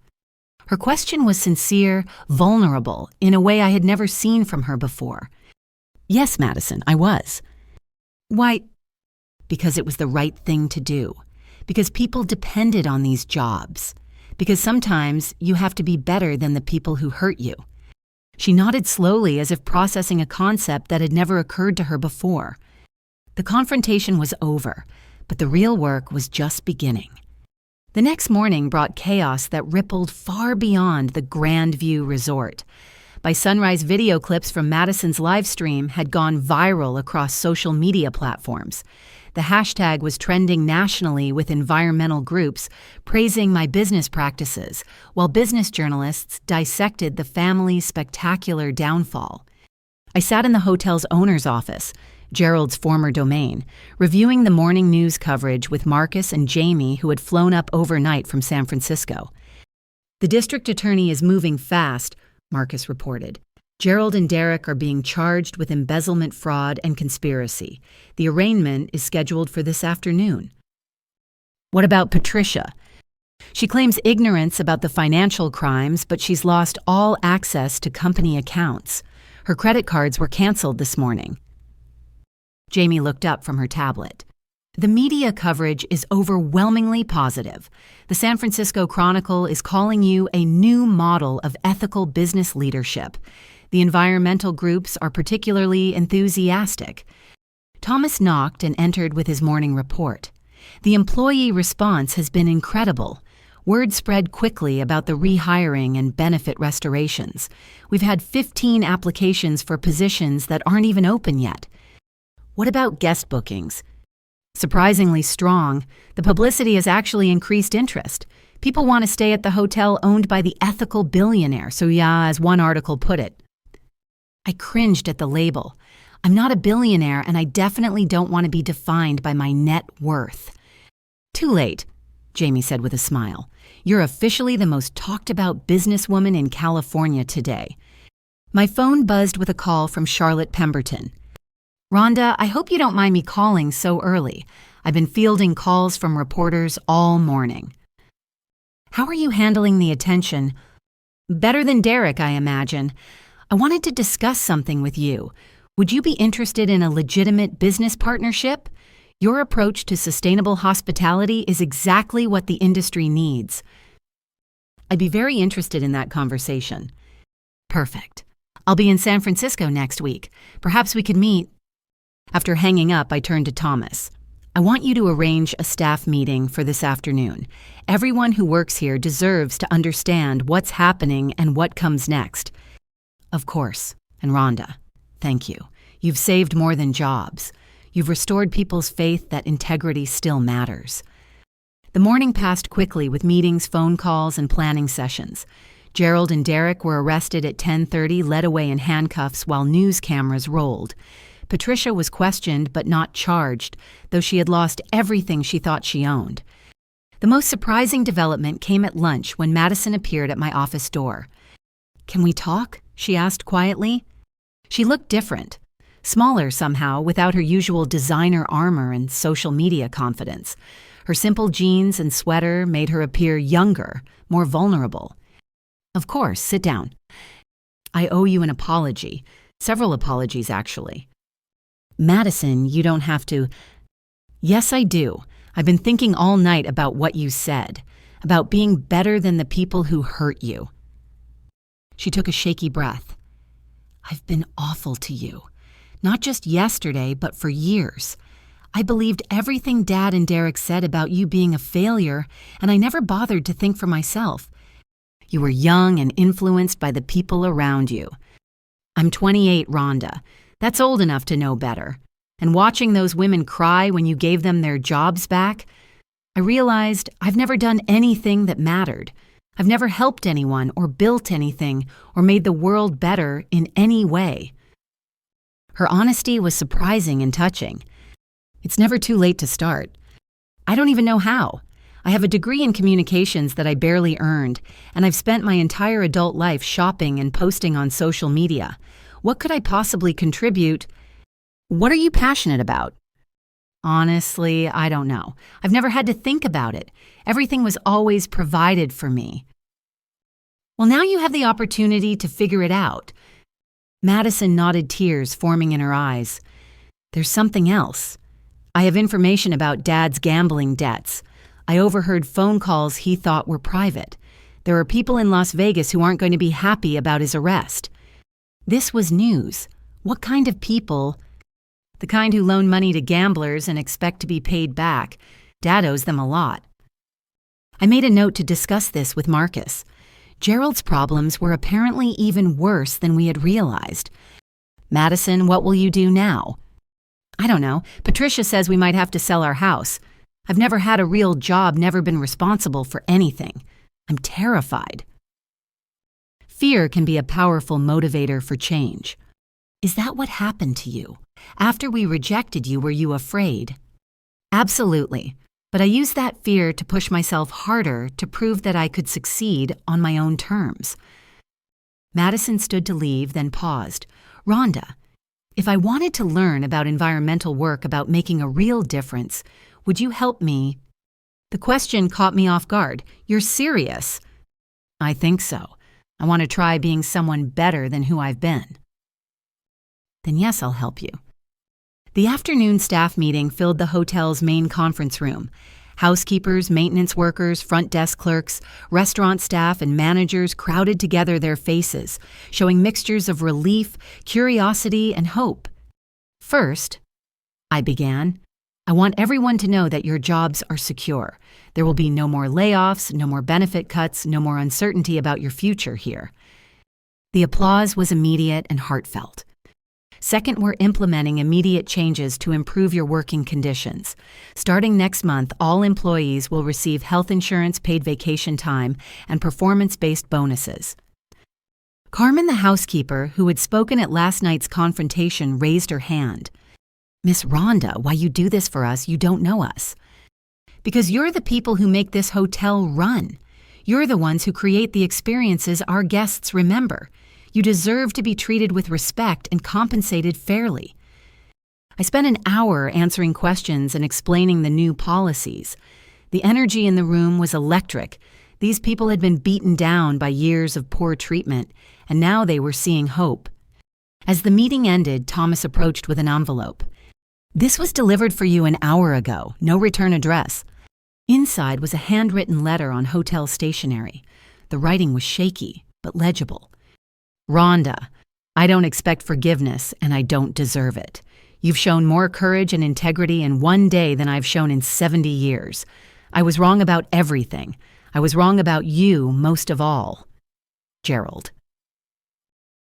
Her question was sincere, vulnerable, in a way I had never seen from her before. "Yes, Madison, I was." "Why?" "Because it was the right thing to do. Because people depended on these jobs. Because sometimes you have to be better than the people who hurt you." She nodded slowly, as if processing a concept that had never occurred to her before. The confrontation was over, but the real work was just beginning. The next morning brought chaos that rippled far beyond the Grandview Resort. By sunrise, video clips from Madison's live stream had gone viral across social media platforms. The hashtag was trending nationally with environmental groups praising my business practices, while business journalists dissected the family's spectacular downfall. I sat in the hotel's owner's office, Gerald's former domain, reviewing the morning news coverage with Marcus and Jamie, who had flown up overnight from San Francisco. "The district attorney is moving fast," Marcus reported. "Gerald and Derek are being charged with embezzlement, fraud, and conspiracy. The arraignment is scheduled for this afternoon." "What about Patricia?" "She claims ignorance about the financial crimes, but she's lost all access to company accounts. Her credit cards were canceled this morning." Jamie looked up from her tablet. "The media coverage is overwhelmingly positive. The San Francisco Chronicle is calling you a new model of ethical business leadership. The environmental groups are particularly enthusiastic." Thomas knocked and entered with his morning report. "The employee response has been incredible. Word spread quickly about the rehiring and benefit restorations. We've had 15 applications for positions that aren't even open yet." "What about guest bookings?" "Surprisingly strong. The publicity has actually increased interest. People want to stay at the hotel owned by the ethical billionaire, so yeah, as one article put it." I cringed at the label. I'm not a billionaire, and I definitely don't want to be defined by my net worth. "Too late," Jamie said with a smile. "You're officially the most talked about businesswoman in California today." My phone buzzed with a call from Charlotte Pemberton. "Rhonda, I hope you don't mind me calling so early. I've been fielding calls from reporters all morning." "How are you handling the attention?" "Better than Derek, I imagine. I wanted to discuss something with you. Would you be interested in a legitimate business partnership? Your approach to sustainable hospitality is exactly what the industry needs." "I'd be very interested in that conversation." "Perfect. I'll be in San Francisco next week. Perhaps we could meet." After hanging up, I turned to Thomas. "I want you to arrange a staff meeting for this afternoon. Everyone who works here deserves to understand what's happening and what comes next." "Of course. And Rhonda, thank you. You've saved more than jobs. You've restored people's faith that integrity still matters." The morning passed quickly with meetings, phone calls, and planning sessions. Gerald and Derek were arrested at 10:30, led away in handcuffs while news cameras rolled. Patricia was questioned but not charged, though she had lost everything she thought she owned. The most surprising development came at lunch when Madison appeared at my office door. "Can we talk?" she asked quietly. She looked different, smaller somehow, without her usual designer armor and social media confidence. Her simple jeans and sweater made her appear younger, more vulnerable. "Of course, sit down. I owe you an apology. Several apologies, actually." "Madison, you don't have to." Yes, I do. I've been thinking all night about what you said, about being better than the people who hurt you. She took a shaky breath. I've been awful to you. Not just yesterday, but for years. I believed everything Dad and Derek said about you being a failure, and I never bothered to think for myself. You were young and influenced by the people around you. I'm 28, Rhonda. That's old enough to know better. And watching those women cry when you gave them their jobs back, I realized I've never done anything that mattered. I've never helped anyone or built anything or made the world better in any way. Her honesty was surprising and touching. It's never too late to start. I don't even know how. I have a degree in communications that I barely earned, and I've spent my entire adult life shopping and posting on social media. What could I possibly contribute? What are you passionate about? Honestly, I don't know. I've never had to think about it. Everything was always provided for me. Well, now you have the opportunity to figure it out. Madison nodded, tears forming in her eyes. There's something else. I have information about Dad's gambling debts. I overheard phone calls he thought were private. There are people in Las Vegas who aren't going to be happy about his arrest. This was news. What kind of people? The kind who loan money to gamblers and expect to be paid back. Dad owes them a lot. I made a note to discuss this with Marcus. Gerald's problems were apparently even worse than we had realized. Madison, what will you do now? I don't know. Patricia says we might have to sell our house. I've never had a real job, never been responsible for anything. I'm terrified. Fear can be a powerful motivator for change. Is that what happened to you? After we rejected you, were you afraid? Absolutely. But I used that fear to push myself harder to prove that I could succeed on my own terms. Madison stood to leave, then paused. Rhonda, if I wanted to learn about environmental work, about making a real difference, would you help me? The question caught me off guard. You're serious? I think so. I want to try being someone better than who I've been. Then yes, I'll help you. The afternoon staff meeting filled the hotel's main conference room. Housekeepers, maintenance workers, front desk clerks, restaurant staff, and managers crowded together, their faces, showing mixtures of relief, curiosity, and hope. First, I began, I want everyone to know that your jobs are secure. There will be no more layoffs, no more benefit cuts, no more uncertainty about your future here. The applause was immediate and heartfelt. Second, we're implementing immediate changes to improve your working conditions. Starting next month, all employees will receive health insurance, paid vacation time, and performance-based bonuses. Carmen, the housekeeper, who had spoken at last night's confrontation, raised her hand. Miss Rhonda, why you do this for us, you don't know us. Because you're the people who make this hotel run. You're the ones who create the experiences our guests remember. You deserve to be treated with respect and compensated fairly. I spent an hour answering questions and explaining the new policies. The energy in the room was electric. These people had been beaten down by years of poor treatment, and now they were seeing hope. As the meeting ended, Thomas approached with an envelope. This was delivered for you an hour ago, no return address. Inside was a handwritten letter on hotel stationery. The writing was shaky, but legible. Rhonda, I don't expect forgiveness, and I don't deserve it. You've shown more courage and integrity in one day than I've shown in 70 years. I was wrong about everything. I was wrong about you most of all. Gerald.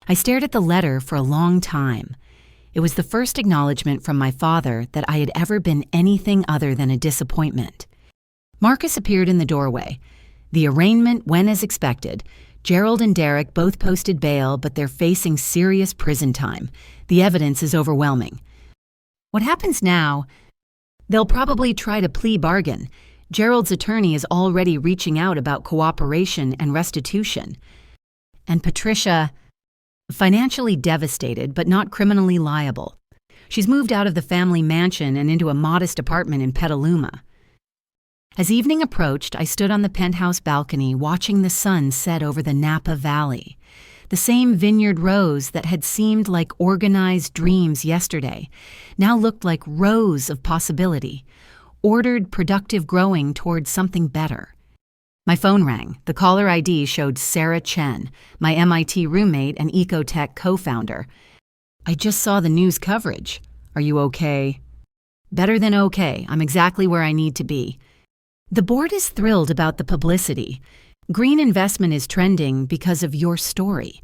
I stared at the letter for a long time. It was the first acknowledgement from my father that I had ever been anything other than a disappointment. Marcus appeared in the doorway. The arraignment went as expected. Gerald and Derek both posted bail, but they're facing serious prison time. The evidence is overwhelming. What happens now? They'll probably try to plea bargain. Gerald's attorney is already reaching out about cooperation and restitution. And Patricia, financially devastated but not criminally liable. She's moved out of the family mansion and into a modest apartment in Petaluma. As evening approached, I stood on the penthouse balcony watching the sun set over the Napa Valley. The same vineyard rows that had seemed like organized dreams yesterday now looked like rows of possibility, ordered productive growing towards something better. My phone rang. The caller ID showed Sarah Chen, my MIT roommate and Ecotech co-founder. "I just saw the news coverage. Are you okay?" "Better than okay. I'm exactly where I need to be." "The board is thrilled about the publicity. Green investment is trending because of your story."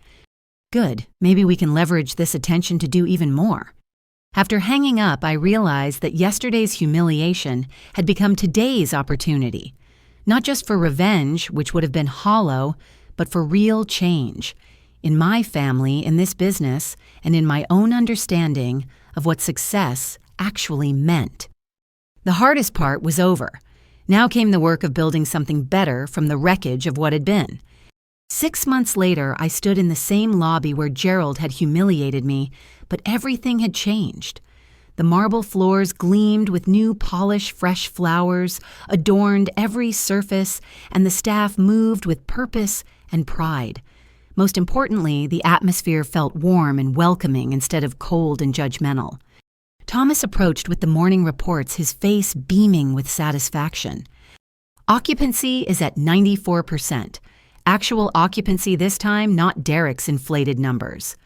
"Good. Maybe we can leverage this attention to do even more." After hanging up, I realized that yesterday's humiliation had become today's opportunity. Not just for revenge, which would have been hollow, but for real change. In my family, in this business, and in my own understanding of what success actually meant. The hardest part was over. Now came the work of building something better from the wreckage of what had been. 6 months later, I stood in the same lobby where Gerald had humiliated me, but everything had changed. The marble floors gleamed with new polished fresh flowers, adorned every surface, and the staff moved with purpose and pride. Most importantly, the atmosphere felt warm and welcoming instead of cold and judgmental. Thomas approached with the morning reports, his face beaming with satisfaction. "Occupancy is at 94%. Actual occupancy this time, not Derek's inflated numbers.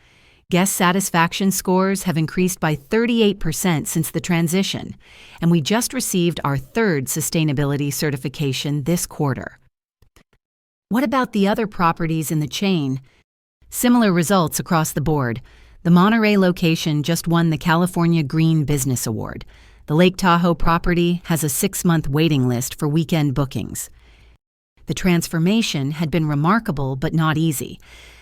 Guest satisfaction scores have increased by 38% since the transition, and we just received our 3rd sustainability certification this quarter." "What about the other properties in the chain?" "Similar results across the board. The Monterey location just won the California Green Business Award. The Lake Tahoe property has a 6-month waiting list for weekend bookings." The transformation had been remarkable but not easy.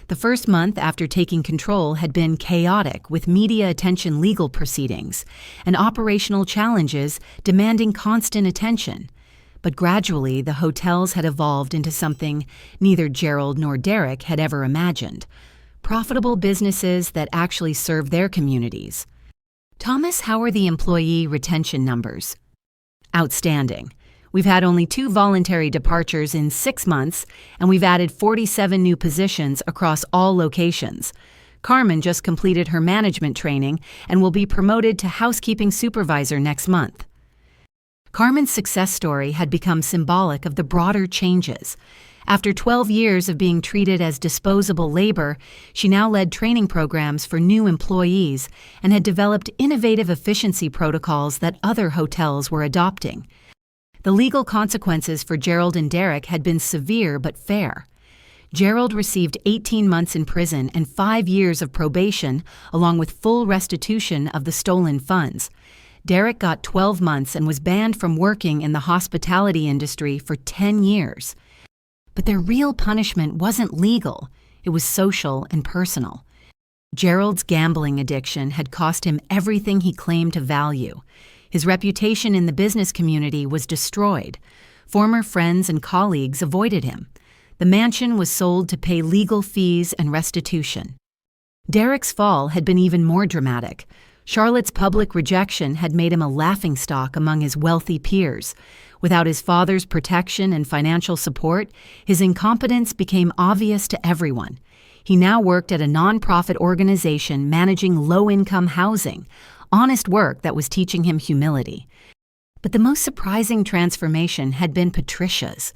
The first month after taking control had been chaotic, with media attention legal proceedings and operational challenges demanding constant attention. But gradually, the hotels had evolved into something neither Gerald nor Derek had ever imagined: profitable businesses that actually serve their communities. "Thomas, how are the employee retention numbers?" "Outstanding. We've had only 2 voluntary departures in 6 months, and we've added 47 new positions across all locations. Carmen just completed her management training and will be promoted to housekeeping supervisor next month." Carmen's success story had become symbolic of the broader changes. After 12 years of being treated as disposable labor, she now led training programs for new employees and had developed innovative efficiency protocols that other hotels were adopting. The legal consequences for Gerald and Derek had been severe but fair. Gerald received 18 months in prison and 5 years of probation, along with full restitution of the stolen funds. Derek got 12 months and was banned from working in the hospitality industry for 10 years. But their real punishment wasn't legal, it was social and personal. Gerald's gambling addiction had cost him everything he claimed to value. His reputation in the business community was destroyed. Former friends and colleagues avoided him. The mansion was sold to pay legal fees and restitution. Derek's fall had been even more dramatic. Charlotte's public rejection had made him a laughingstock among his wealthy peers. Without his father's protection and financial support, his incompetence became obvious to everyone. He now worked at a nonprofit organization managing low-income housing, honest work that was teaching him humility. But the most surprising transformation had been Patricia's.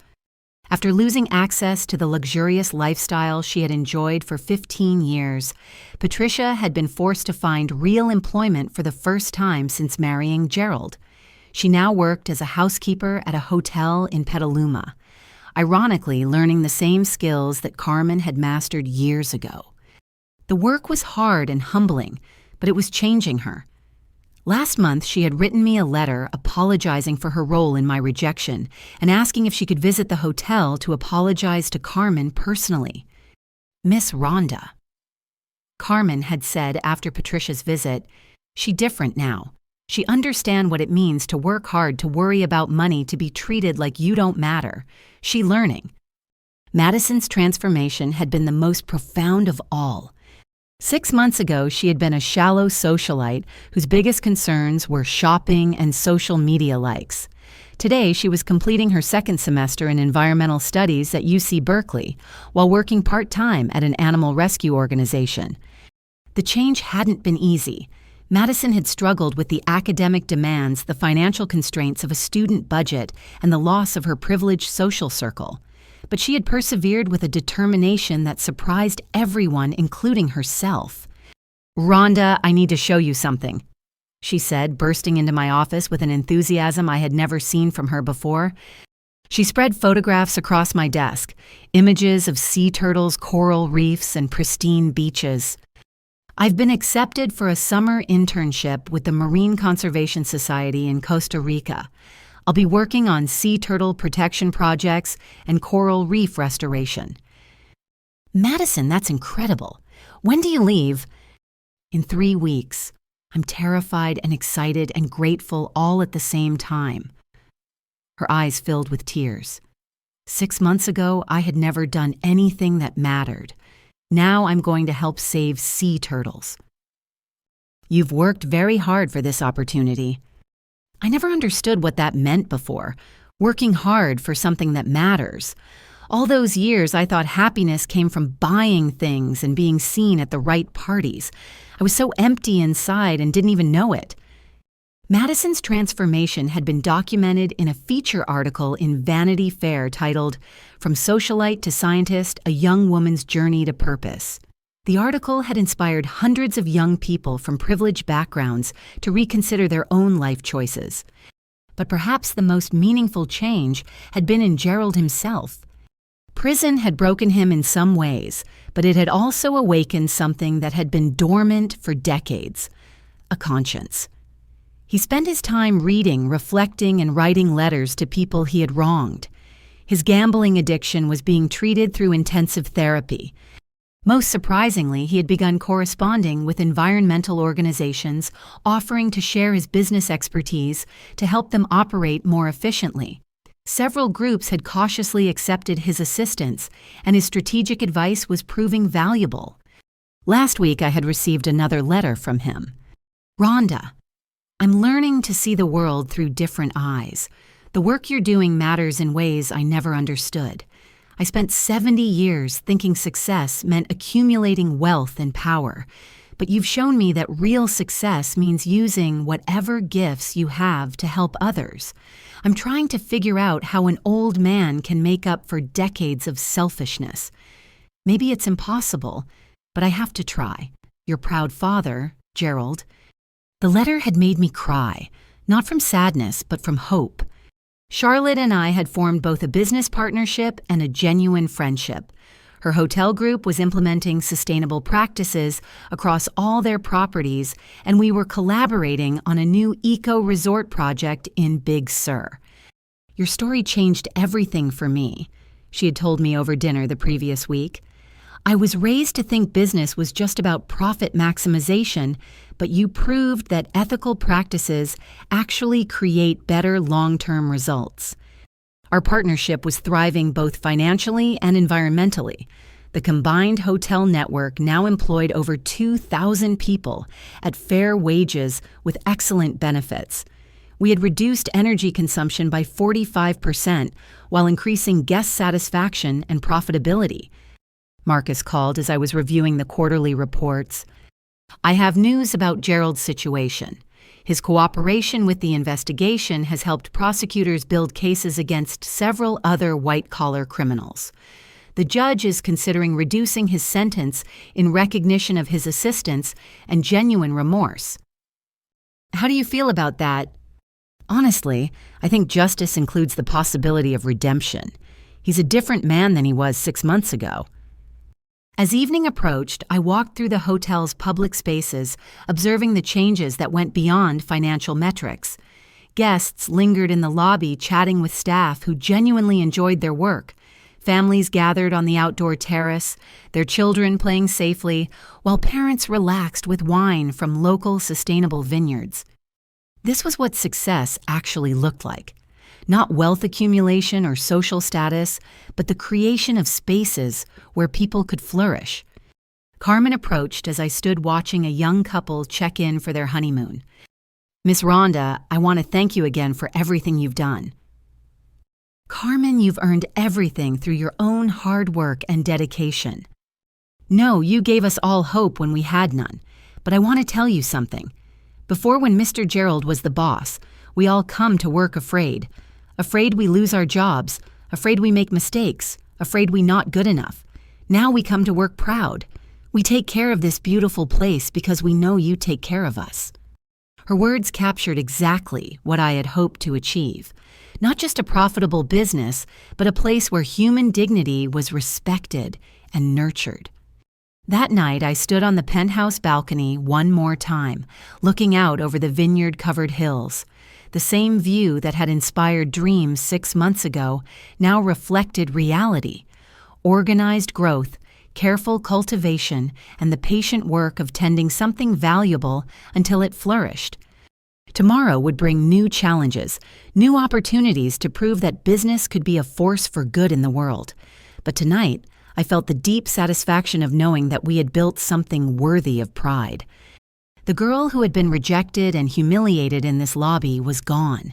After losing access to the luxurious lifestyle she had enjoyed for 15 years, Patricia had been forced to find real employment for the first time since marrying Gerald. She now worked as a housekeeper at a hotel in Petaluma, ironically learning the same skills that Carmen had mastered years ago. The work was hard and humbling, but it was changing her. Last month, she had written me a letter apologizing for her role in my rejection and asking if she could visit the hotel to apologize to Carmen personally. "Miss Rhonda." Carmen had said after Patricia's visit, "She different now. She understand what it means to work hard to worry about money to be treated like you don't matter. She learning." Madison's transformation had been the most profound of all. 6 months ago, she had been a shallow socialite whose biggest concerns were shopping and social media likes. Today, she was completing her 2nd semester in environmental studies at UC Berkeley while working part-time at an animal rescue organization. The change hadn't been easy. Madison had struggled with the academic demands, the financial constraints of a student budget, and the loss of her privileged social circle. But she had persevered with a determination that surprised everyone, including herself. "Rhonda, I need to show you something," she said, bursting into my office with an enthusiasm I had never seen from her before. She spread photographs across my desk, images of sea turtles, coral reefs, and pristine beaches. "I've been accepted for a summer internship with the Marine Conservation Society in Costa Rica. I'll be working on sea turtle protection projects and coral reef restoration." "Madison, that's incredible. When do you leave?" "In 3 weeks. I'm terrified and excited and grateful all at the same time." Her eyes filled with tears. 6 months ago, I had never done anything that mattered. Now I'm going to help save sea turtles. "You've worked very hard for this opportunity." I never understood what that meant before, working hard for something that matters. All those years, I thought happiness came from buying things and being seen at the right parties. I was so empty inside and didn't even know it. Madison's transformation had been documented in a feature article in Vanity Fair titled, "From Socialite to Scientist, A Young Woman's Journey to Purpose." The article had inspired hundreds of young people from privileged backgrounds to reconsider their own life choices. But perhaps the most meaningful change had been in Gerald himself. Prison had broken him in some ways, but it had also awakened something that had been dormant for decades: a conscience. He spent his time reading, reflecting, and writing letters to people he had wronged. His gambling addiction was being treated through intensive therapy. Most surprisingly, he had begun corresponding with environmental organizations, offering to share his business expertise to help them operate more efficiently. Several groups had cautiously accepted his assistance, and his strategic advice was proving valuable. Last week, I had received another letter from him. "Rhonda, I'm learning to see the world through different eyes. The work you're doing matters in ways I never understood. I spent 70 years thinking success meant accumulating wealth and power, but you've shown me that real success means using whatever gifts you have to help others. I'm trying to figure out how an old man can make up for decades of selfishness. Maybe it's impossible, but I have to try. Your proud father, Gerald." The letter had made me cry, not from sadness, but from hope. Charlotte and I had formed both a business partnership and a genuine friendship. Her hotel group was implementing sustainable practices across all their properties, and we were collaborating on a new eco-resort project in Big Sur. "Your story changed everything for me," she had told me over dinner the previous week. "I was raised to think business was just about profit maximization, but you proved that ethical practices actually create better long-term results." Our partnership was thriving both financially and environmentally. The combined hotel network now employed over 2,000 people at fair wages with excellent benefits. We had reduced energy consumption by 45% while increasing guest satisfaction and profitability. Marcus called as I was reviewing the quarterly reports. "I have news about Gerald's situation. His cooperation with the investigation has helped prosecutors build cases against several other white-collar criminals. The judge is considering reducing his sentence in recognition of his assistance and genuine remorse." "How do you feel about that?" "Honestly, I think justice includes the possibility of redemption. He's a different man than he was 6 months ago." As evening approached, I walked through the hotel's public spaces, observing the changes that went beyond financial metrics. Guests lingered in the lobby chatting with staff who genuinely enjoyed their work. Families gathered on the outdoor terrace, their children playing safely, while parents relaxed with wine from local sustainable vineyards. This was what success actually looked like. Not wealth accumulation or social status, but the creation of spaces where people could flourish. Carmen approached as I stood watching a young couple check in for their honeymoon. "Miss Rhonda, I want to thank you again for everything you've done." "Carmen, you've earned everything through your own hard work and dedication. No, you gave us all hope when we had none, but I want to tell you something. Before, when Mr. Gerald was the boss, we all come to work afraid. Afraid we lose our jobs, afraid we make mistakes, afraid we not good enough. Now we come to work proud. We take care of this beautiful place because we know you take care of us." Her words captured exactly what I had hoped to achieve. Not just a profitable business, but a place where human dignity was respected and nurtured. That night, I stood on the penthouse balcony one more time, looking out over the vineyard-covered hills. The same view that had inspired dreams 6 months ago now reflected reality. Organized growth, careful cultivation, and the patient work of tending something valuable until it flourished. Tomorrow would bring new challenges, new opportunities to prove that business could be a force for good in the world. But tonight, I felt the deep satisfaction of knowing that we had built something worthy of pride. The girl who had been rejected and humiliated in this lobby was gone.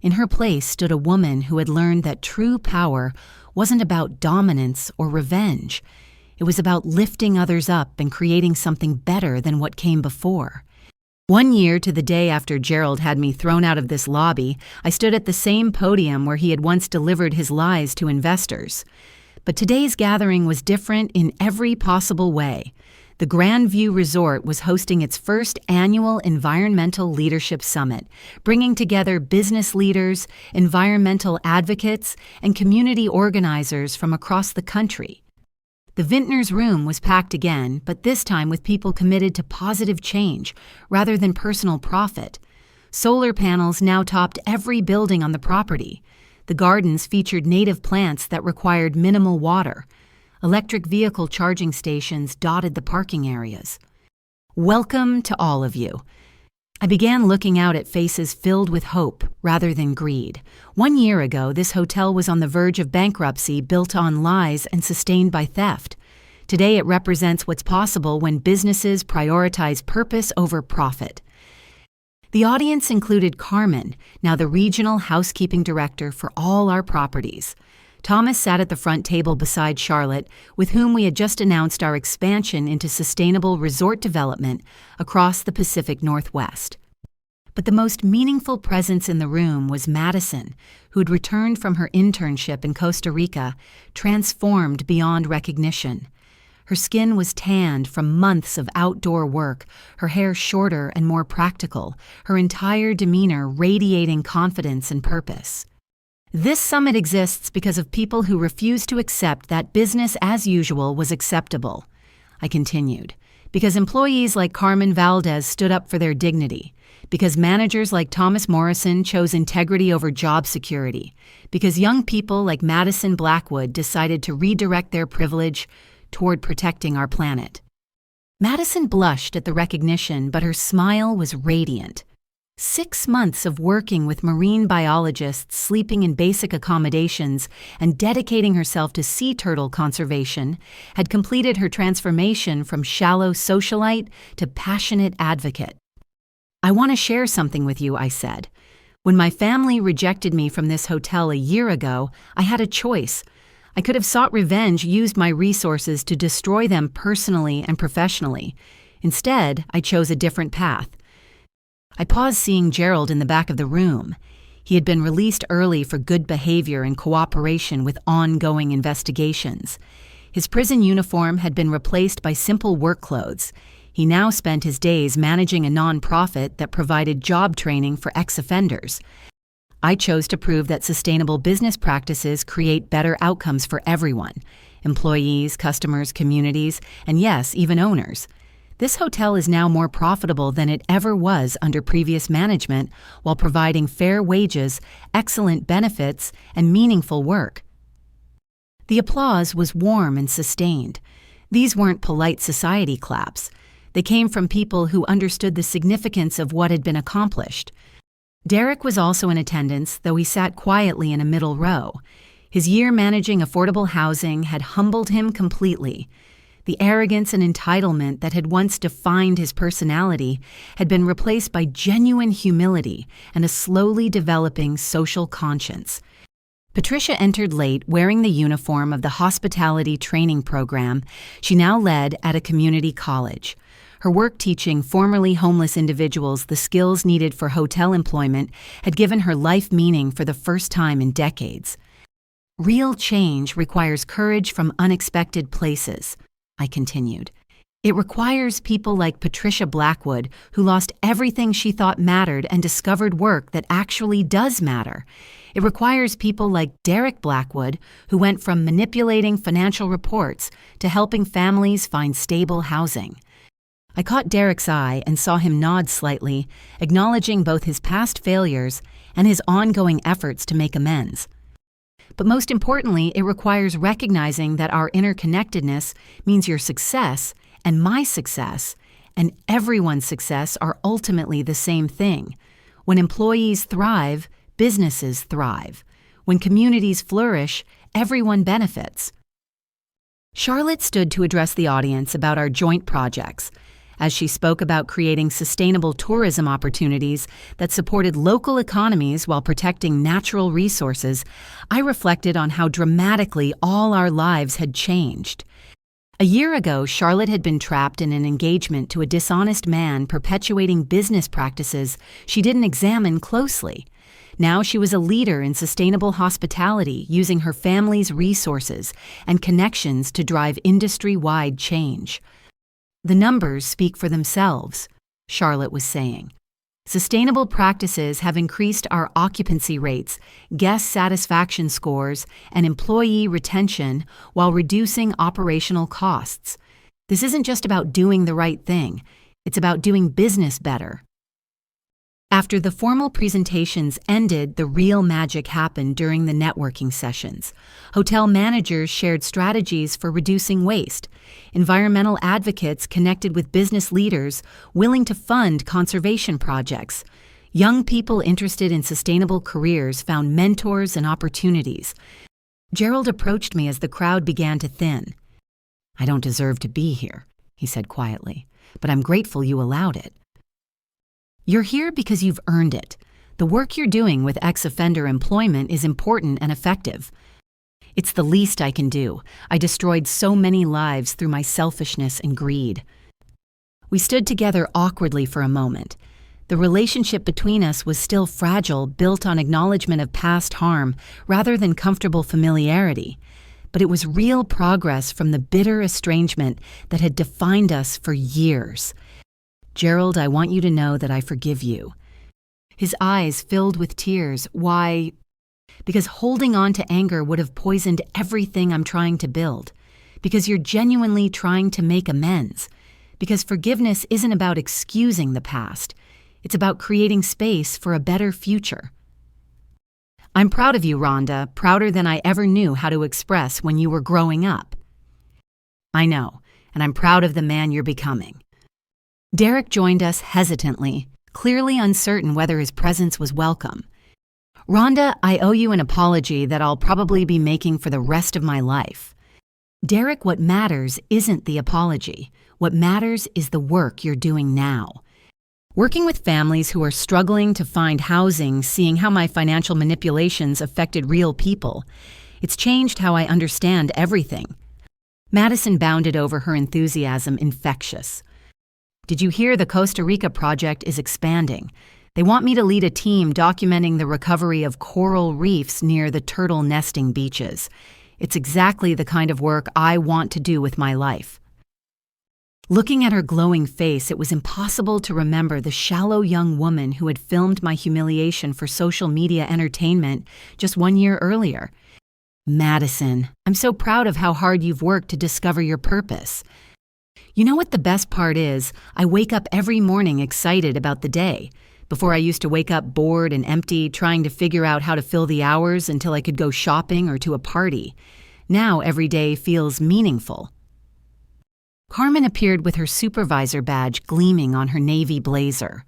In her place stood a woman who had learned that true power wasn't about dominance or revenge. It was about lifting others up and creating something better than what came before. 1 year to the day after Gerald had me thrown out of this lobby, I stood at the same podium where he had once delivered his lies to investors. But today's gathering was different in every possible way. The Grand View Resort was hosting its first annual Environmental Leadership Summit, bringing together business leaders, environmental advocates, and community organizers from across the country. The Vintners Room was packed again, but this time with people committed to positive change rather than personal profit. Solar panels now topped every building on the property. The gardens featured native plants that required minimal water. Electric vehicle charging stations dotted the parking areas. Welcome to all of you. I began looking out at faces filled with hope rather than greed. 1 year ago, this hotel was on the verge of bankruptcy, built on lies and sustained by theft. Today, it represents what's possible when businesses prioritize purpose over profit. The audience included Carmen, now the regional housekeeping director for all our properties. Thomas sat at the front table beside Charlotte, with whom we had just announced our expansion into sustainable resort development across the Pacific Northwest. But the most meaningful presence in the room was Madison, who had returned from her internship in Costa Rica, transformed beyond recognition. Her skin was tanned from months of outdoor work, her hair shorter and more practical, her entire demeanor radiating confidence and purpose. This summit exists because of people who refused to accept that business as usual was acceptable. I continued. Because employees like Carmen Valdez stood up for their dignity. Because managers like Thomas Morrison chose integrity over job security. Because young people like Madison Blackwood decided to redirect their privilege toward protecting our planet. Madison blushed at the recognition, but her smile was radiant. 6 months of working with marine biologists, sleeping in basic accommodations, and dedicating herself to sea turtle conservation had completed her transformation from shallow socialite to passionate advocate. "I want to share something with you," I said. "When my family rejected me from this hotel a year ago, I had a choice. I could have sought revenge, used my resources to destroy them personally and professionally. Instead, I chose a different path." I paused, seeing Gerald in the back of the room. He had been released early for good behavior and cooperation with ongoing investigations. His prison uniform had been replaced by simple work clothes. He now spent his days managing a nonprofit that provided job training for ex-offenders. I chose to prove that sustainable business practices create better outcomes for everyone: employees, customers, communities, and yes, even owners. This hotel is now more profitable than it ever was under previous management, while providing fair wages, excellent benefits, and meaningful work. The applause was warm and sustained. These weren't polite society claps. They came from people who understood the significance of what had been accomplished. Derek was also in attendance, though he sat quietly in a middle row. His year managing affordable housing had humbled him completely. The arrogance and entitlement that had once defined his personality had been replaced by genuine humility and a slowly developing social conscience. Patricia entered late, wearing the uniform of the hospitality training program she now led at a community college. Her work teaching formerly homeless individuals the skills needed for hotel employment had given her life meaning for the first time in decades. Real change requires courage from unexpected places, I continued. It requires people like Patricia Blackwood, who lost everything she thought mattered and discovered work that actually does matter. It requires people like Derek Blackwood, who went from manipulating financial reports to helping families find stable housing. I caught Derek's eye and saw him nod slightly, acknowledging both his past failures and his ongoing efforts to make amends. But most importantly, it requires recognizing that our interconnectedness means your success and my success and everyone's success are ultimately the same thing. When employees thrive, businesses thrive. When communities flourish, everyone benefits. Charlotte stood to address the audience about our joint projects. As she spoke about creating sustainable tourism opportunities that supported local economies while protecting natural resources, I reflected on how dramatically all our lives had changed. A year ago, Charlotte had been trapped in an engagement to a dishonest man perpetuating business practices she didn't examine closely. Now she was a leader in sustainable hospitality, using her family's resources and connections to drive industry-wide change. The numbers speak for themselves, Charlotte was saying. Sustainable practices have increased our occupancy rates, guest satisfaction scores, and employee retention while reducing operational costs. This isn't just about doing the right thing, it's about doing business better. After the formal presentations ended, the real magic happened during the networking sessions. Hotel managers shared strategies for reducing waste. Environmental advocates connected with business leaders willing to fund conservation projects. Young people interested in sustainable careers found mentors and opportunities. Gerald approached me as the crowd began to thin. "I don't deserve to be here," he said quietly, "but I'm grateful you allowed it." "You're here because you've earned it. The work you're doing with ex-offender employment is important and effective. It's the least I can do. I destroyed so many lives through my selfishness and greed." We stood together awkwardly for a moment. The relationship between us was still fragile, built on acknowledgement of past harm rather than comfortable familiarity. But it was real progress from the bitter estrangement that had defined us for years. "Gerald, I want you to know that I forgive you." His eyes filled with tears. "Why?" "Because holding on to anger would have poisoned everything I'm trying to build. Because you're genuinely trying to make amends. Because forgiveness isn't about excusing the past. It's about creating space for a better future." "I'm proud of you, Rhonda, prouder than I ever knew how to express when you were growing up." "I know, and I'm proud of the man you're becoming." Derek joined us hesitantly, clearly uncertain whether his presence was welcome. "Rhonda, I owe you an apology that I'll probably be making for the rest of my life." "Derek, what matters isn't the apology. What matters is the work you're doing now." Working with families who are struggling to find housing, seeing how my financial manipulations affected real people, it's changed how I understand everything. Madison bounded over, her enthusiasm infectious. "Did you hear the Costa Rica project is expanding? They want me to lead a team documenting the recovery of coral reefs near the turtle nesting beaches. It's exactly the kind of work I want to do with my life." Looking at her glowing face, it was impossible to remember the shallow young woman who had filmed my humiliation for social media entertainment just 1 year earlier. "Madison, I'm so proud of how hard you've worked to discover your purpose. You know what the best part is? I wake up every morning excited about the day. Before I used to wake up bored and empty, trying to figure out how to fill the hours until I could go shopping or to a party. Now every day feels meaningful." Carmen appeared with her supervisor badge gleaming on her navy blazer.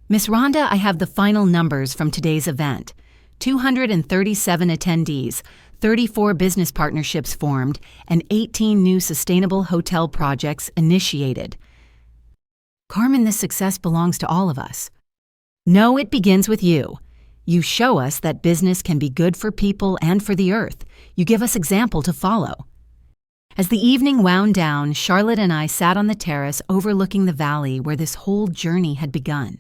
"Miss Rhonda, I have the final numbers from today's event. 237 attendees, 34 business partnerships formed, and 18 new sustainable hotel projects initiated." "Carmen, this success belongs to all of us." "No, it begins with you. You show us that business can be good for people and for the earth. You give us example to follow." As the evening wound down, Charlotte and I sat on the terrace overlooking the valley where this whole journey had begun.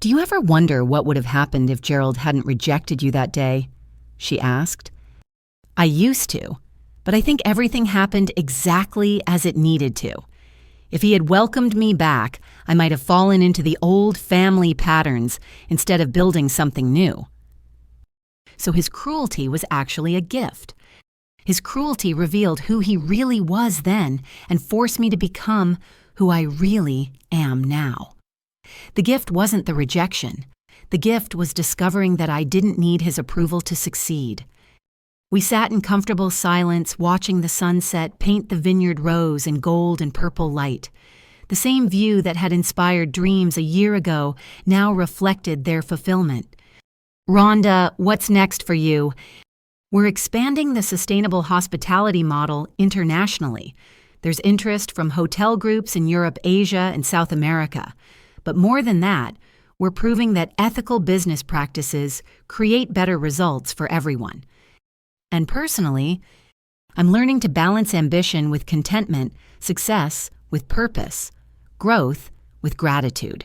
"Do you ever wonder what would have happened if Gerald hadn't rejected you that day?" she asked. "I used to, but I think everything happened exactly as it needed to. If he had welcomed me back, I might have fallen into the old family patterns instead of building something new." So his cruelty was actually a gift. His cruelty revealed who he really was then and forced me to become who I really am now. The gift wasn't the rejection. The gift was discovering that I didn't need his approval to succeed. We sat in comfortable silence, watching the sunset paint the vineyard rose in gold and purple light. The same view that had inspired dreams a year ago now reflected their fulfillment. "Rhonda, what's next for you?" "We're expanding the sustainable hospitality model internationally. There's interest from hotel groups in Europe, Asia, and South America. But more than that, we're proving that ethical business practices create better results for everyone. And personally, I'm learning to balance ambition with contentment, success with purpose, growth with gratitude."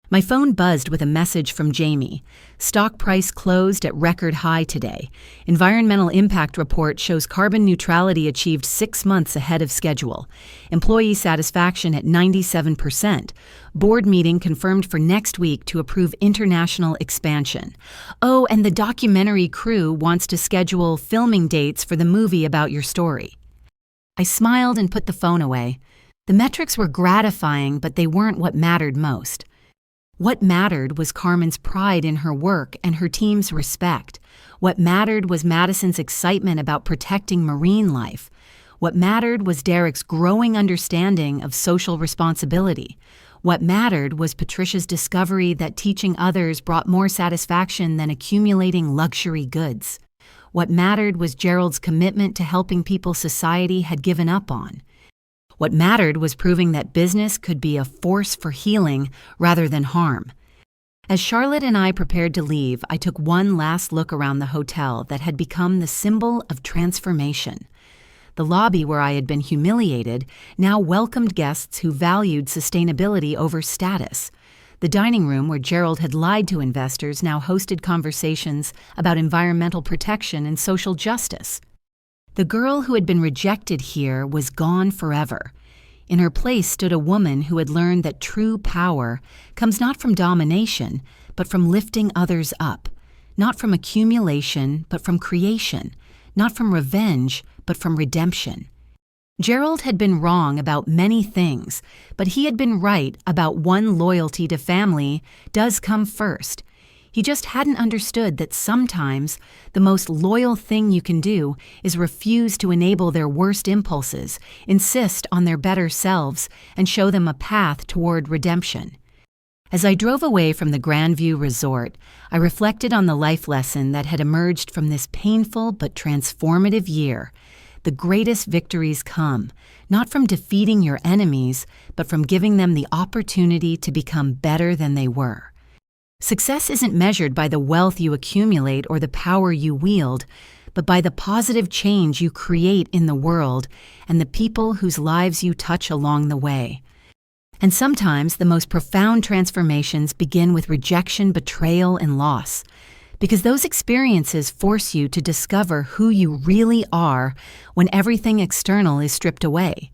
My phone buzzed with a message from Jamie. "Stock price closed at record high today. Environmental impact report shows carbon neutrality achieved 6 months ahead of schedule. Employee satisfaction at 97%. Board meeting confirmed for next week to approve international expansion. Oh, and the documentary crew wants to schedule filming dates for the movie about your story." I smiled and put the phone away. The metrics were gratifying, but they weren't what mattered most. What mattered was Carmen's pride in her work and her team's respect. What mattered was Madison's excitement about protecting marine life. What mattered was Derek's growing understanding of social responsibility. What mattered was Patricia's discovery that teaching others brought more satisfaction than accumulating luxury goods. What mattered was Gerald's commitment to helping people society had given up on. What mattered was proving that business could be a force for healing rather than harm. As Charlotte and I prepared to leave, I took one last look around the hotel that had become the symbol of transformation. The lobby where I had been humiliated now welcomed guests who valued sustainability over status. The dining room where Gerald had lied to investors now hosted conversations about environmental protection and social justice. The girl who had been rejected here was gone forever. In her place stood a woman who had learned that true power comes not from domination, but from lifting others up, not from accumulation, but from creation, not from revenge, but from redemption. Gerald had been wrong about many things, but he had been right about one: loyalty to family does come first. He just hadn't understood that sometimes the most loyal thing you can do is refuse to enable their worst impulses, insist on their better selves, and show them a path toward redemption. As I drove away from the Grandview Resort, I reflected on the life lesson that had emerged from this painful but transformative year. The greatest victories come, not from defeating your enemies, but from giving them the opportunity to become better than they were. Success isn't measured by the wealth you accumulate or the power you wield, but by the positive change you create in the world and the people whose lives you touch along the way. And sometimes the most profound transformations begin with rejection, betrayal, and loss, because those experiences force you to discover who you really are when everything external is stripped away.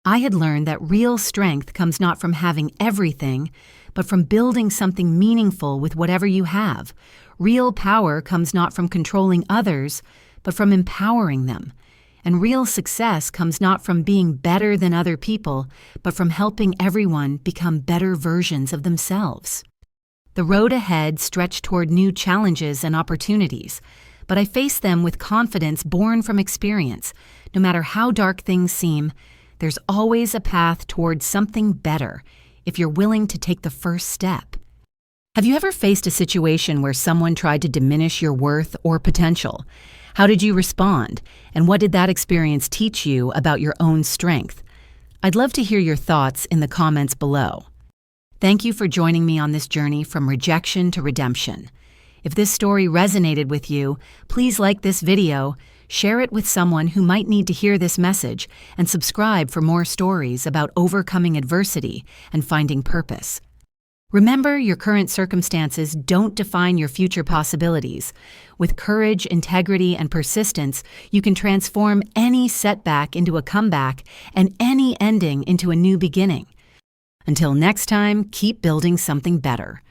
I had learned that real strength comes not from having everything, but from building something meaningful with whatever you have. Real power comes not from controlling others, but from empowering them. And real success comes not from being better than other people, but from helping everyone become better versions of themselves. The road ahead stretched toward new challenges and opportunities, but I faced them with confidence born from experience. No matter how dark things seem, there's always a path toward something better if you're willing to take the first step. Have you ever faced a situation where someone tried to diminish your worth or potential? How did you respond? And what did that experience teach you about your own strength? I'd love to hear your thoughts in the comments below. Thank you for joining me on this journey from rejection to redemption. If this story resonated with you, please like this video, Share it with someone who might need to hear this message, and subscribe for more stories about overcoming adversity and finding purpose. Remember, your current circumstances don't define your future possibilities. With courage, integrity, and persistence, you can transform any setback into a comeback and any ending into a new beginning. Until next time, keep building something better.